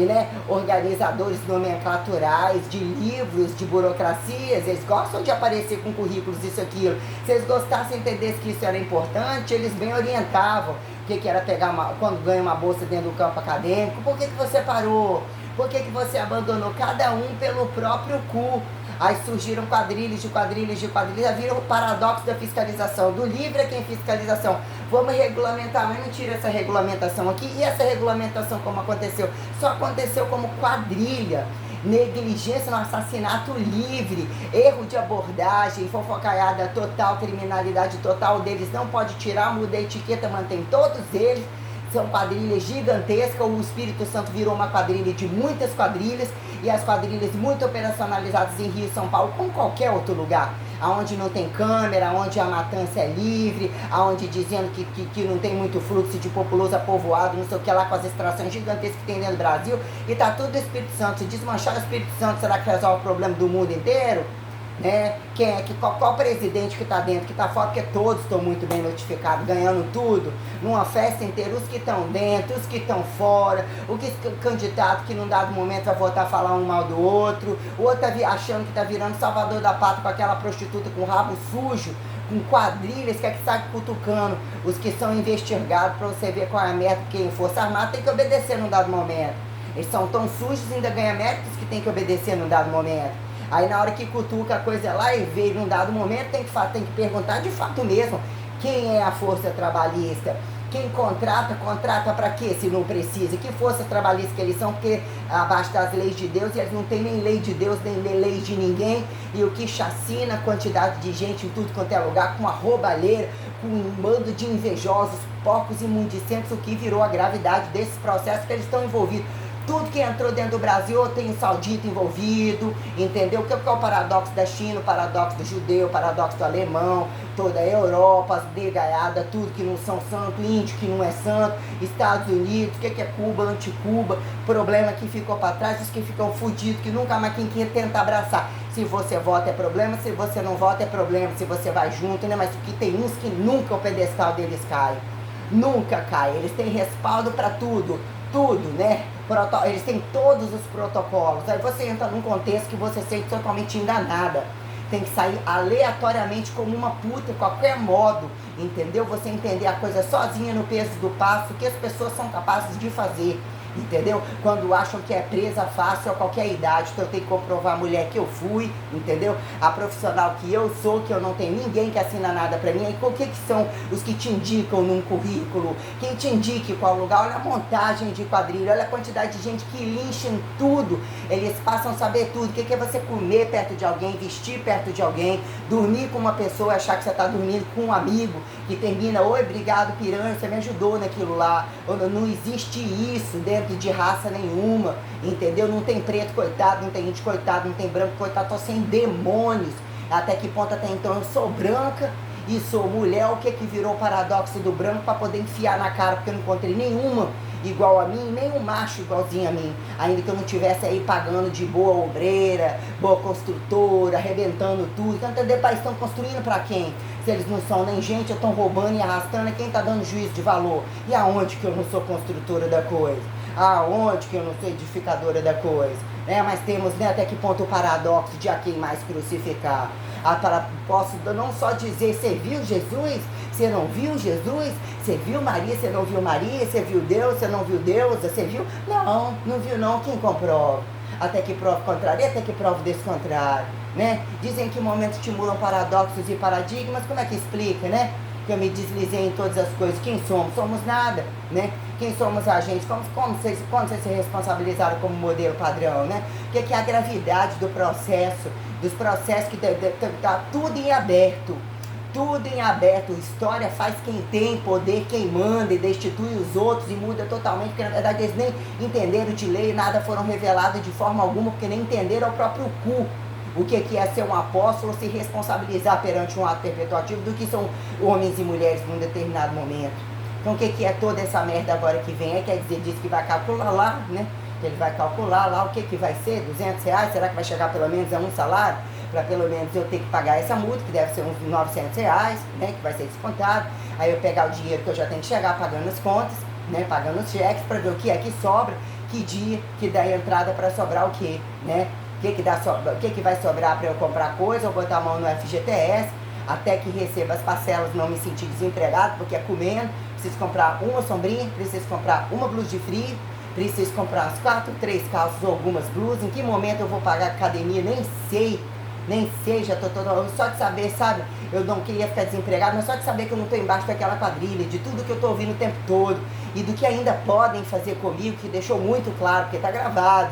[SPEAKER 1] né, organizadores nomenclaturais, de livros, de burocracias, eles gostam de aparecer com currículos, isso, aquilo. Se eles gostassem, entendessem que isso era importante, eles bem orientavam o que era pegar quando ganha uma bolsa dentro do campo acadêmico. Por que você parou? Por que você abandonou? Cada um pelo próprio cu. Aí surgiram quadrilhas, já viram o paradoxo da fiscalização. Do livre é quem fiscalização. Vamos regulamentar, mas não tira essa regulamentação aqui. E essa regulamentação como aconteceu? Só aconteceu como quadrilha. Negligência no assassinato livre, erro de abordagem, fofocaiada total, criminalidade total deles. Não pode tirar, muda a etiqueta, mantém todos eles. são quadrilhas gigantescas, o Espírito Santo virou uma quadrilha de muitas quadrilhas, e as quadrilhas muito operacionalizadas em Rio e São Paulo, como qualquer outro lugar, aonde não tem câmera, onde a matança é livre, aonde dizendo que não tem muito fluxo de populoso povoado, não sei o que lá, com as extrações gigantescas que tem dentro do Brasil, e tá tudo do Espírito Santo. Se desmanchar o Espírito Santo, será que resolve o problema do mundo inteiro? Né? Qual presidente que está dentro, que está fora, porque todos estão muito bem notificados, ganhando tudo, numa festa inteira, os que estão dentro, os que estão fora, o candidato que num dado momento vai votar falar um mal do outro, o outro tá achando que está virando salvador da pátria com aquela prostituta com rabo sujo, com quadrilhas, que é que sai cutucando os que são investigados, para você ver qual é a meta, que em Força Armada tem que obedecer num dado momento. Eles são tão sujos e ainda ganham méritos que tem que obedecer num dado momento. Aí na hora que cutuca a coisa lá e vê num dado momento, tem que perguntar de fato mesmo quem é a força trabalhista. Quem contrata para quê se não precisa? Que força trabalhista que eles são? Porque abaixo das leis de Deus, eles não têm nem lei de Deus, nem lei de ninguém. E o que chacina a quantidade de gente em tudo quanto é lugar, com uma roubalheira, com um bando de invejosos, porcos imundicentes, o que virou a gravidade desses processos que eles estão envolvidos. Tudo que entrou dentro do Brasil tem o saudita envolvido, entendeu? O que é o paradoxo da China, o paradoxo do judeu, o paradoxo do alemão, toda a Europa, as brigaiadas, tudo que não são santo, índio que não é santo, Estados Unidos, o que é Cuba, anti-Cuba, problema que ficou para trás, os que ficam fudidos, que nunca mais quem quer tenta abraçar. Se você vota é problema, se você não vota é problema, se você vai junto, né? Mas que tem uns que nunca o pedestal deles cai. Nunca cai, eles têm respaldo para tudo, né? Eles têm todos os protocolos. Aí você entra num contexto que você se sente totalmente enganada. Tem que sair aleatoriamente como uma puta, de qualquer modo, entendeu? Você entender a coisa sozinha no peso do passo, que as pessoas são capazes de fazer, entendeu? Quando acham que é presa fácil a qualquer idade, então eu tenho que comprovar a mulher que eu fui, entendeu? A profissional que eu sou, que eu não tenho ninguém que assina nada pra mim. Aí o que são os que te indicam num currículo? Quem te indique qual lugar? Olha a montagem de quadrilha, olha a quantidade de gente que lincha em tudo. Eles passam a saber tudo. O que é você comer perto de alguém, vestir perto de alguém, dormir com uma pessoa e achar que você tá dormindo com um amigo, que termina, oi, obrigado, piranha, você me ajudou naquilo lá. Não existe isso dentro de raça nenhuma, entendeu? Não tem preto, coitado, não tem índio, coitado, não tem branco, coitado, tô sem demônios. Até que ponto até então eu sou branca e sou mulher, o que virou o paradoxo do branco para poder enfiar na cara, porque eu não encontrei nenhuma igual a mim, nem um macho igualzinho a mim, ainda que eu não tivesse aí pagando de boa obreira, boa construtora, arrebentando tudo. Então, entender, país estão construindo para quem? Se eles não são nem gente, estão roubando e arrastando, quem está dando juízo de valor? E aonde que eu não sou construtora da coisa? Aonde que eu não sou edificadora da coisa? Né? Mas temos, né, até que ponto o paradoxo de a quem mais crucificar. Posso não só dizer, você viu Jesus? Você não viu Jesus? Você viu Maria? Você não viu Maria? Você viu Deus? Você não viu Deus? Você viu? Não viu não. Quem comprova? Até que prova o contrário, até que prova desse contrário, né? Dizem que momentos estimulam paradoxos e paradigmas, como é que explica, né? Que eu me deslizei em todas as coisas. Quem somos? Somos nada, né? Quem somos a gente? Quando vocês se responsabilizaram como modelo padrão, né? O que é a gravidade do processo, dos processos que tá tudo em aberto. Tudo em aberto, história faz quem tem poder, quem manda e destitui os outros e muda totalmente, porque na verdade eles nem entenderam de lei, nada foram revelados de forma alguma, porque nem entenderam o próprio cu. O que é ser um apóstolo, se responsabilizar perante um ato perpetuativo do que são homens e mulheres num determinado momento. Então o que é toda essa merda agora que vem? Quer dizer, diz que vai calcular lá, né? Que ele vai calcular lá o que vai ser, R$200, será que vai chegar pelo menos a um salário? Para pelo menos eu ter que pagar essa multa, que deve ser uns R$900, né, que vai ser descontado. Aí eu pegar o dinheiro que eu já tenho que chegar pagando as contas, né, pagando os cheques, para ver o que é que sobra, que dia que dá entrada para sobrar o quê, né? O que vai sobrar para eu comprar coisa, ou botar a mão no FGTS, até que receba as parcelas, não me sentir desempregado, porque é comendo, preciso comprar uma sombrinha, preciso comprar uma blusa de frio, preciso comprar as 4, 3 calças ou algumas blusas. Em que momento eu vou pagar academia? Nem sei, já tô todo... Só de saber, sabe? Eu não queria ficar desempregado, mas só de saber que eu não tô embaixo daquela quadrilha, de tudo que eu tô ouvindo o tempo todo, e do que ainda podem fazer comigo, que deixou muito claro, porque tá gravado,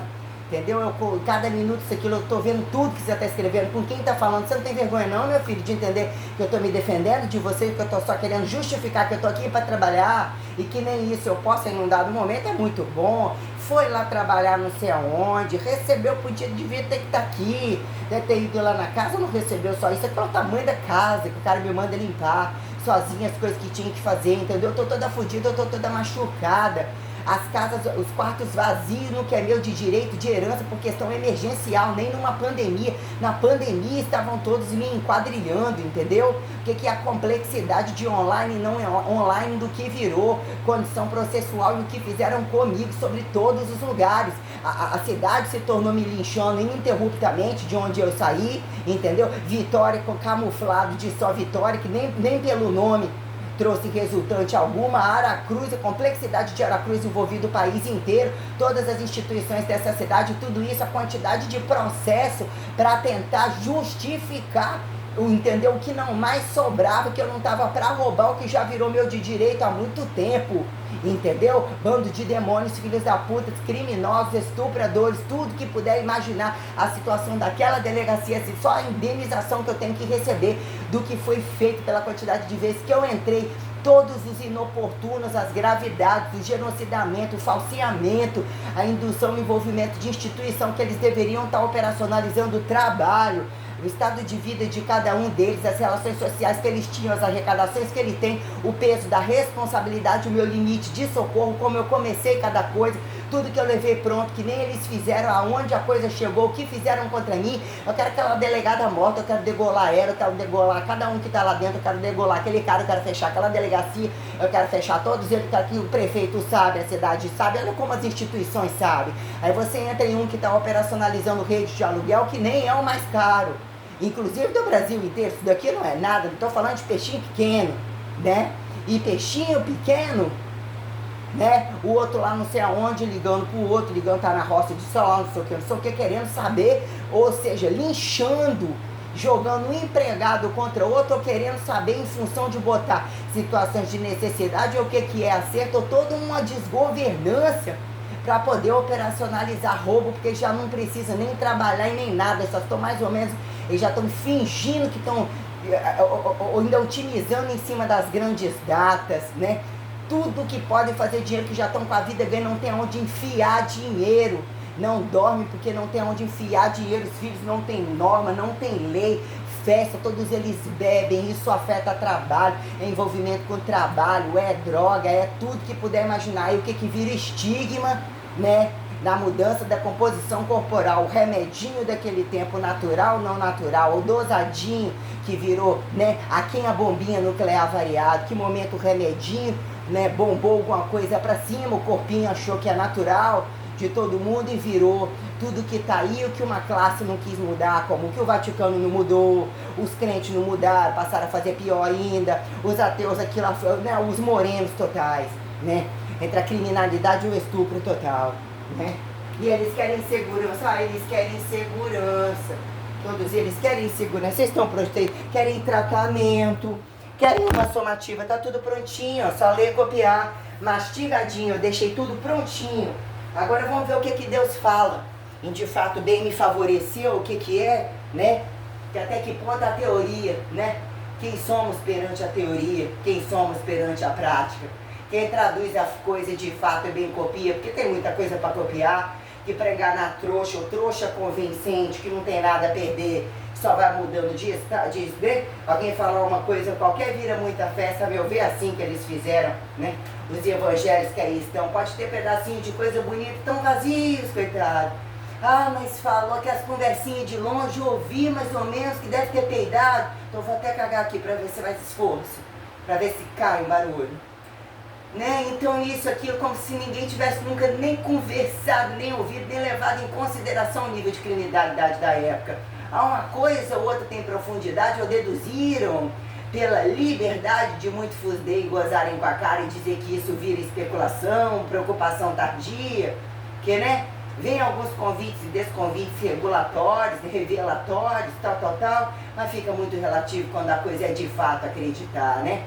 [SPEAKER 1] entendeu? Cada minuto isso aquilo, eu tô vendo tudo que você tá escrevendo, com quem tá falando. Você não tem vergonha não, meu filho, de entender que eu tô me defendendo de você, que eu tô só querendo justificar que eu tô aqui para trabalhar e que nem isso eu posso em um dado momento, é muito bom. Foi lá trabalhar não sei aonde, recebeu, devia ter que estar aqui, deve ter ido lá na casa, não recebeu só isso, é pelo tamanho da casa, que o cara me manda limpar sozinha as coisas que tinha que fazer, entendeu? Eu tô toda fodida, eu tô toda machucada. As casas, os quartos vazios, no que é meu de direito, de herança, por questão emergencial, nem numa pandemia. Na pandemia estavam todos me enquadrilhando, entendeu? O que é a complexidade de online e não online do que virou condição processual e o que fizeram comigo sobre todos os lugares. A cidade se tornou me linchando ininterruptamente de onde eu saí, entendeu? Vitória camuflado de só Vitória, que nem pelo nome trouxe resultante alguma. Aracruz, a complexidade de Aracruz envolvida o país inteiro, todas as instituições dessa cidade, tudo isso, a quantidade de processo para tentar justificar, entendeu? O que não mais sobrava, que eu não tava para roubar, o que já virou meu de direito há muito tempo, entendeu? Bando de demônios, filhos da puta, criminosos, estupradores, tudo que puder imaginar. A situação daquela delegacia, assim, só a indenização que eu tenho que receber do que foi feito, pela quantidade de vezes que eu entrei, todos os inoportunos, as gravidades, o genocidamento, o falseamento, a indução e envolvimento de instituição que eles deveriam estar operacionalizando o trabalho, o estado de vida de cada um deles, as relações sociais que eles tinham, as arrecadações que ele tem, o peso da responsabilidade, o meu limite de socorro, como eu comecei cada coisa, tudo que eu levei pronto, que nem eles fizeram, aonde a coisa chegou, o que fizeram contra mim. Eu quero aquela delegada morta, eu quero degolar ela, eu quero degolar cada um que tá lá dentro, eu quero degolar aquele cara, eu quero fechar aquela delegacia, eu quero fechar todos eles, eu quero que o prefeito sabe, a cidade sabe, olha como as instituições sabem. Aí você entra em um que está operacionalizando rede de aluguel, que nem é o mais caro, inclusive do Brasil inteiro. Isso daqui não é nada, não estou falando de peixinho pequeno, né? E peixinho pequeno, né? O outro lá não sei aonde, ligando pro outro, ligando, tá na roça de sol, não sei o que, querendo saber, ou seja, linchando, jogando um empregado contra outro, ou querendo saber em função de botar situações de necessidade, ou o que é acerto, ou toda uma desgovernança para poder operacionalizar roubo, porque já não precisa nem trabalhar e nem nada, só estão mais ou menos, eles já estão fingindo que estão ainda otimizando em cima das grandes datas, né? Tudo que podem fazer dinheiro, que já estão com a vida ganha, não tem onde enfiar dinheiro, não dorme porque não tem onde enfiar dinheiro, os filhos não tem norma, não tem lei, festa, todos eles bebem, isso afeta trabalho, é envolvimento com trabalho, é droga, é tudo que puder imaginar. E o que vira estigma, né? Na mudança da composição corporal, o remedinho daquele tempo, natural, não natural, o dosadinho que virou, né? A quem a bombinha nuclear variada, que momento o remedinho, né? Bombou alguma coisa pra cima, o corpinho achou que é natural de todo mundo e virou tudo que tá aí, o que uma classe não quis mudar, como que o Vaticano não mudou, os crentes não mudaram, passaram a fazer pior ainda, os ateus aqui lá, né? Os morenos totais, né? Entre a criminalidade e o estupro total, né? E eles querem segurança, eles querem segurança, todos eles querem segurança, vocês estão protegidos, querem tratamento, querem uma somativa, tá tudo prontinho, ó, só ler e copiar, mastigadinho, eu deixei tudo prontinho. Agora vamos ver o que Deus fala, em de fato bem me favoreceu, o que é, né? Que até que ponto a teoria, né? Quem somos perante a teoria, quem somos perante a prática. Quem traduz as coisas de fato e bem copia, porque tem muita coisa para copiar, que pregar na trouxa, ou trouxa convincente, que não tem nada a perder, só vai mudando diz, né? Alguém falar uma coisa qualquer, vira muita festa, meu ver, assim que eles fizeram, né? Os evangelhos que aí estão, pode ter pedacinho de coisa bonita, tão vazios, coitado. Ah, mas falou que as conversinhas de longe, eu ouvi mais ou menos, que deve ter peidado, então vou até cagar aqui para ver se vai esse esforço, para ver se cai o barulho. Né? Então isso, aquilo, como se ninguém tivesse nunca nem conversado, nem ouvido, nem levado em consideração o nível de criminalidade da época. Há uma coisa ou outra tem profundidade, ou deduziram pela liberdade de muito fusdei gozarem com a cara e dizer que isso vira especulação, preocupação tardia, que, né? Vem alguns convites e desconvites regulatórios, revelatórios, tal, mas fica muito relativo quando a coisa é de fato acreditar, né?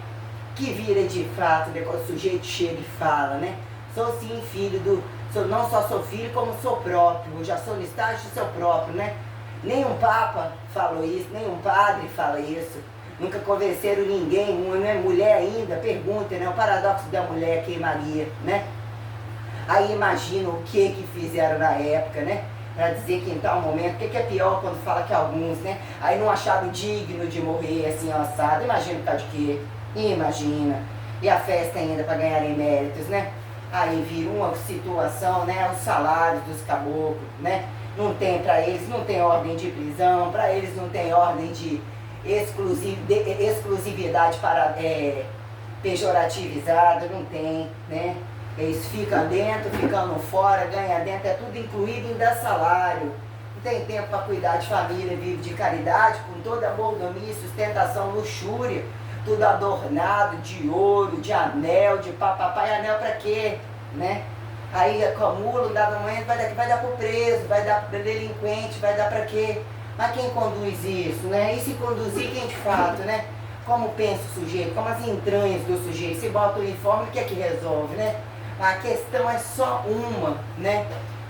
[SPEAKER 1] Que vira de fato, depois o sujeito chega e fala, né? Sou não só sou filho, como sou próprio. Eu já sou no estágio de seu próprio, né? Nenhum papa falou isso, nenhum padre fala isso. Nunca convenceram ninguém, né? Mulher ainda, pergunta, né? O paradoxo da mulher que Maria, né? Aí imagina o que fizeram na época, né? Para dizer que em tal momento, o que é pior quando fala que alguns, né? Aí não acharam digno de morrer assim, assado. Imagina por causa de quê? Imagina. E a festa ainda para ganharem méritos, né? Aí vira uma situação, né? Os salários dos caboclos, né? Não tem para eles, não tem ordem de prisão, para eles não tem ordem de exclusividade para pejorativizada, não tem, né? Eles ficam dentro, ficando fora, ganha dentro, é tudo incluído em dar salário. Não tem tempo para cuidar de família, vive de caridade, com toda a mordomia, sustentação, luxúria, tudo adornado de ouro, de anel, de papapá. E anel para quê? Né? Aí acumula, dá momento, vai dar pro preso, vai dar pro delinquente, vai dar para quê? Mas quem conduz isso, né? E se conduzir, quem de fato, né? Como pensa o sujeito, como as entranhas do sujeito, se bota o uniforme, o que é que resolve, né? A questão é só uma, né?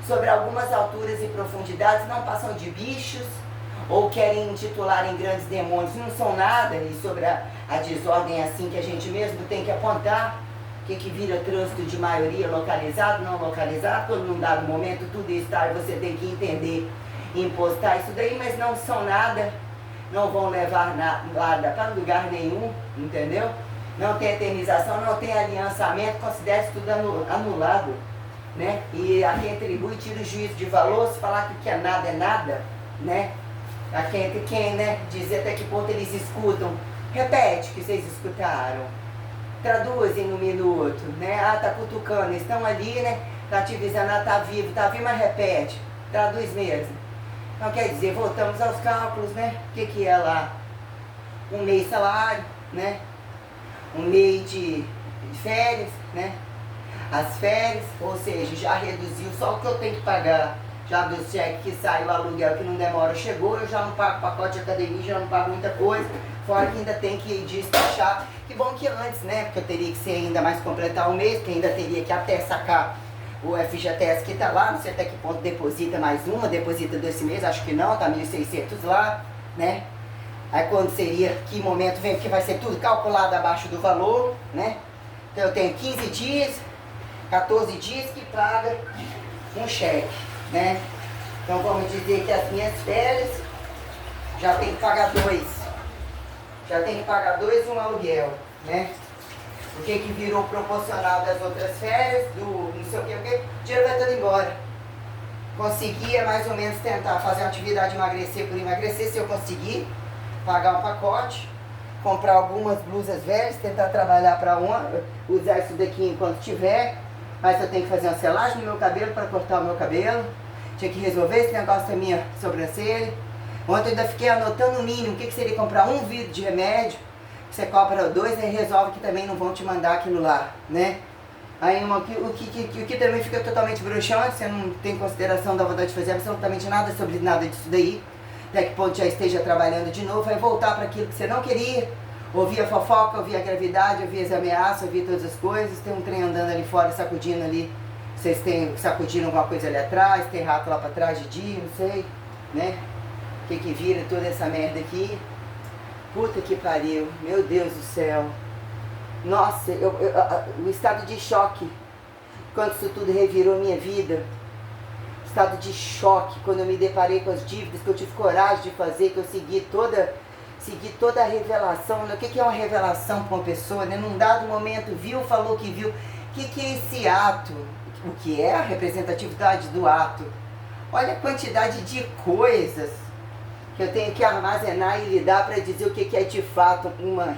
[SPEAKER 1] Sobre algumas alturas e profundidades não passam de bichos ou querem intitular em grandes demônios, não são nada, e sobre a desordem assim que a gente mesmo tem que apontar, que vira trânsito de maioria, localizado, não localizado, todo num dado momento tudo está e você tem que entender e impostar isso daí, mas não são nada, não vão levar nada para lugar nenhum, entendeu? Não tem eternização, não tem aliançamento, considera-se tudo anulado, né? E a quem atribui tira o juízo de valor, se falar que o que é nada, né? A quem, né, dizer até que ponto eles escutam, repete o que vocês escutaram, traduzem no minuto, né? Ah, tá cutucando, estão ali, né? Tá te avisando, ah, tá vivo, mas repete, traduz mesmo. Então quer dizer, voltamos aos cálculos, né? O que é lá? Um mês salário, né? Um mês de férias, né? As férias, ou seja, já reduziu só o que eu tenho que pagar. Já do cheque que saiu, o aluguel que não demora chegou, eu já não pago pacote de academia, já não pago muita coisa. Fora que ainda tem que despachar. Que bom que antes, né? Porque eu teria que ser ainda mais completar o mês, porque ainda teria que até sacar o FGTS que tá lá, não sei até que ponto deposita mais uma, deposita desse mês, acho que não, tá 1.600 lá, né? Aí quando seria, que momento vem, porque vai ser tudo calculado abaixo do valor, né? Então eu tenho 15 dias, 14 dias que paga um cheque, né? Então vamos dizer que as minhas férias já tem que pagar 2. Já tem que pagar 2 um aluguel, né? O que virou proporcional das outras férias, do não sei o que, o dinheiro vai todo embora. Conseguia mais ou menos tentar fazer uma atividade emagrecer por emagrecer, se eu conseguir pagar um pacote, comprar algumas blusas velhas, tentar trabalhar para usar isso daqui enquanto tiver, mas eu tenho que fazer uma selagem no meu cabelo para cortar o meu cabelo, tinha que resolver esse negócio da minha sobrancelha. Ontem eu ainda fiquei anotando o mínimo, o que seria comprar um vidro de remédio, você compra 2 e resolve que também não vão te mandar aquilo lá, né? Aí o que também fica totalmente bruxante, você não tem consideração da vontade de fazer absolutamente nada sobre nada disso daí, até que ponto já esteja trabalhando de novo, vai voltar para aquilo que você não queria, ouvir a fofoca, ouvir a gravidade, ouvir as ameaças, ouvir todas as coisas, tem um trem andando ali fora, sacudindo ali, vocês têm sacudindo alguma coisa ali atrás, tem rato lá para trás de dia, não sei, né? O que vira toda essa merda aqui? Puta que pariu, meu Deus do céu. Nossa, o estado de choque, quando isso tudo revirou minha vida. Estado de choque, quando eu me deparei com as dívidas, que eu tive coragem de fazer, que eu segui toda a revelação. O que é uma revelação para uma pessoa, né? Num dado momento viu, falou que viu. O que é esse ato? O que é a representatividade do ato? Olha a quantidade de coisas que eu tenho que armazenar e lidar para dizer o que é de fato uma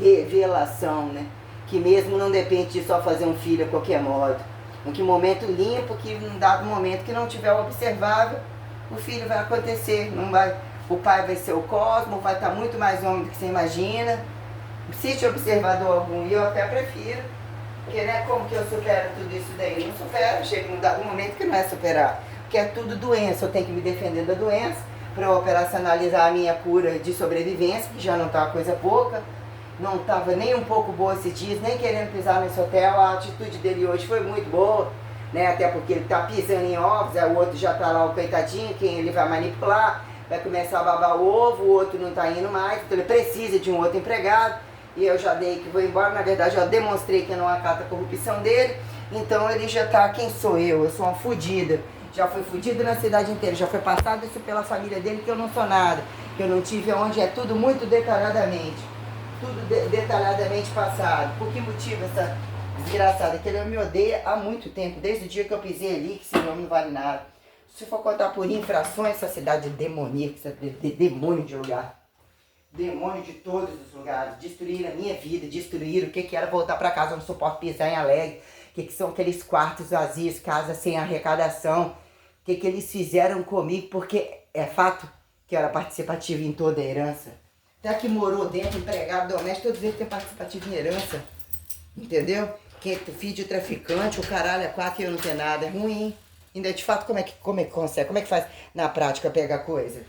[SPEAKER 1] revelação, né? Que mesmo não depende de só fazer um filho a qualquer modo. Em que momento limpo, que num dado momento que não tiver o observável, o filho vai acontecer. Não vai, o pai vai ser o cosmo, vai estar muito mais homem do que você imagina. Não precisa de observador algum, e eu até prefiro. Porque, né, como que eu supero tudo isso daí? Não supero, chega num dado momento que não é superar. Porque é tudo doença, eu tenho que me defender da doença, para operacionalizar a minha cura de sobrevivência, que já não está coisa pouca, não estava nem um pouco boa esses dias, nem querendo pisar nesse hotel, a atitude dele hoje foi muito boa, né? Até porque ele tá pisando em ovos, aí o outro já tá lá, o coitadinho, quem ele vai manipular, vai começar a babar o ovo, o outro não tá indo mais, então ele precisa de um outro empregado, e eu já dei que vou embora, na verdade eu demonstrei que eu não acato a corrupção dele, então ele já tá, quem sou eu sou uma fudida, já fui fudido na cidade inteira, já foi passado isso pela família dele que eu não sou nada, que eu não tive onde, é tudo muito detalhadamente, detalhadamente passado. Por que motivo essa desgraçada? Que ele me odeia há muito tempo, desde o dia que eu pisei ali, que esse nome não vale nada. Se for contar por infrações, essa cidade é demoníaca, demônio de lugar. Demônio de todos os lugares. Destruíram a minha vida, destruíram o que era voltar para casa, eu não suporto pisar em Alegre. O que são aqueles quartos vazios, casas sem arrecadação. O que eles fizeram comigo, porque é fato que eu era participativa em toda a herança. Até que morou dentro, empregado doméstico, todos eles têm participativa em herança. Entendeu? Quem é filho de traficante, o caralho é quatro e eu não tenho nada. É ruim. Ainda de fato, como é que consegue? Como é que faz na prática pegar coisa?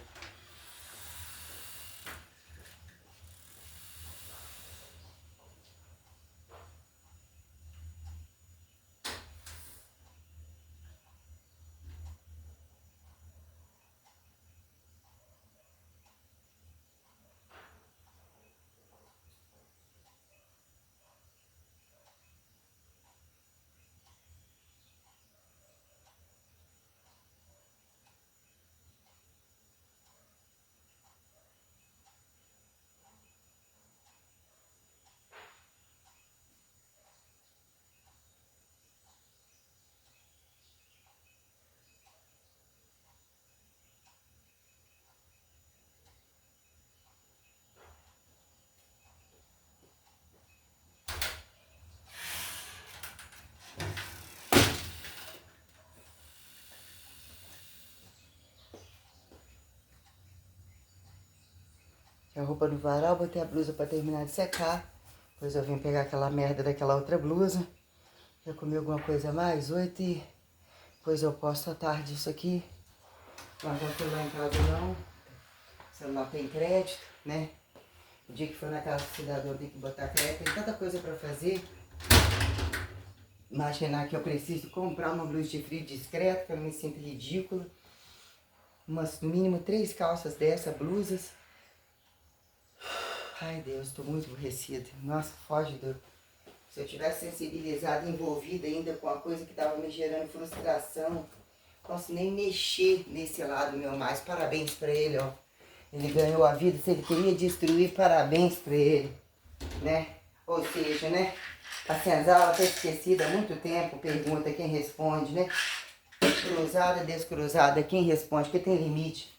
[SPEAKER 1] A roupa no varal, botei a blusa pra terminar de secar. Depois eu vim pegar aquela merda daquela outra blusa. Já comi alguma coisa a mais? 8 e... Depois eu posto à tarde isso aqui. Guardar o celular em casa não. O celular tem crédito, né? O dia que for na casa do cidadão tem que botar crédito. Tem tanta coisa pra fazer. Imaginar que eu preciso comprar uma blusa de frio discreta, que eu não me sinto ridícula. No mínimo 3 calças dessa, blusas. Ai, Deus, tô muito aborrecida. Nossa, foge do... Se eu tivesse sensibilizado, envolvida ainda com a coisa que tava me gerando frustração, não posso nem mexer nesse lado meu mais. Parabéns pra ele, ó. Ele ganhou a vida. Se ele queria destruir, parabéns pra ele, né? Ou seja, né? A senzala tá esquecida há muito tempo. Pergunta quem responde, né? Cruzada, descruzada, quem responde? Porque tem limite.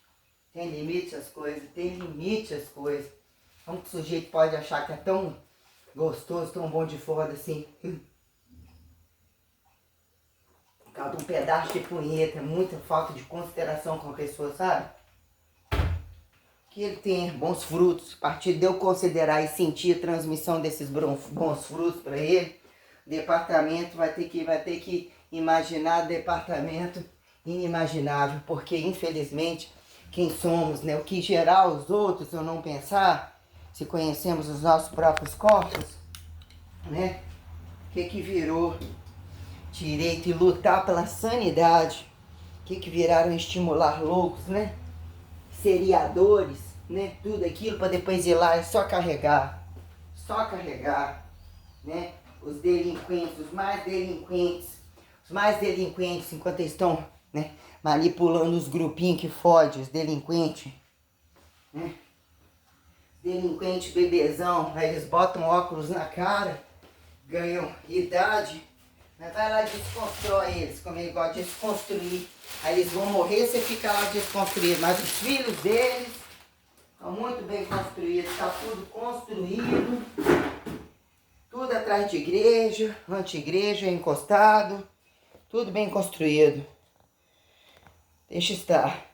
[SPEAKER 1] Tem limite as coisas. Tem limite as coisas. Como que o sujeito pode achar que é tão gostoso, tão bom de foda assim? Por causa de um pedaço de punheta, muita falta de consideração com a pessoa, sabe? Que ele tem bons frutos. A partir de eu considerar e sentir a transmissão desses bons frutos para ele, o departamento vai ter que imaginar departamento inimaginável, porque infelizmente quem somos, né? O que gerar os outros ou não pensar, se conhecemos os nossos próprios corpos, né? O que virou direito e lutar pela sanidade? O que viraram estimular loucos, né? Seriadores, né? Tudo aquilo para depois ir lá e só carregar, né? Os delinquentes, os mais delinquentes, enquanto eles estão, né, manipulando os grupinhos que fodem, os delinquentes, né? Delinquente bebezão, aí eles botam óculos na cara, ganham idade, mas vai lá e desconstrói eles, como ele gosta de desconstruir. Aí eles vão morrer, você fica lá desconstruído. Mas os filhos deles estão muito bem construídos, está tudo construído, tudo atrás de igreja, anti-igreja, encostado, tudo bem construído. Deixa estar.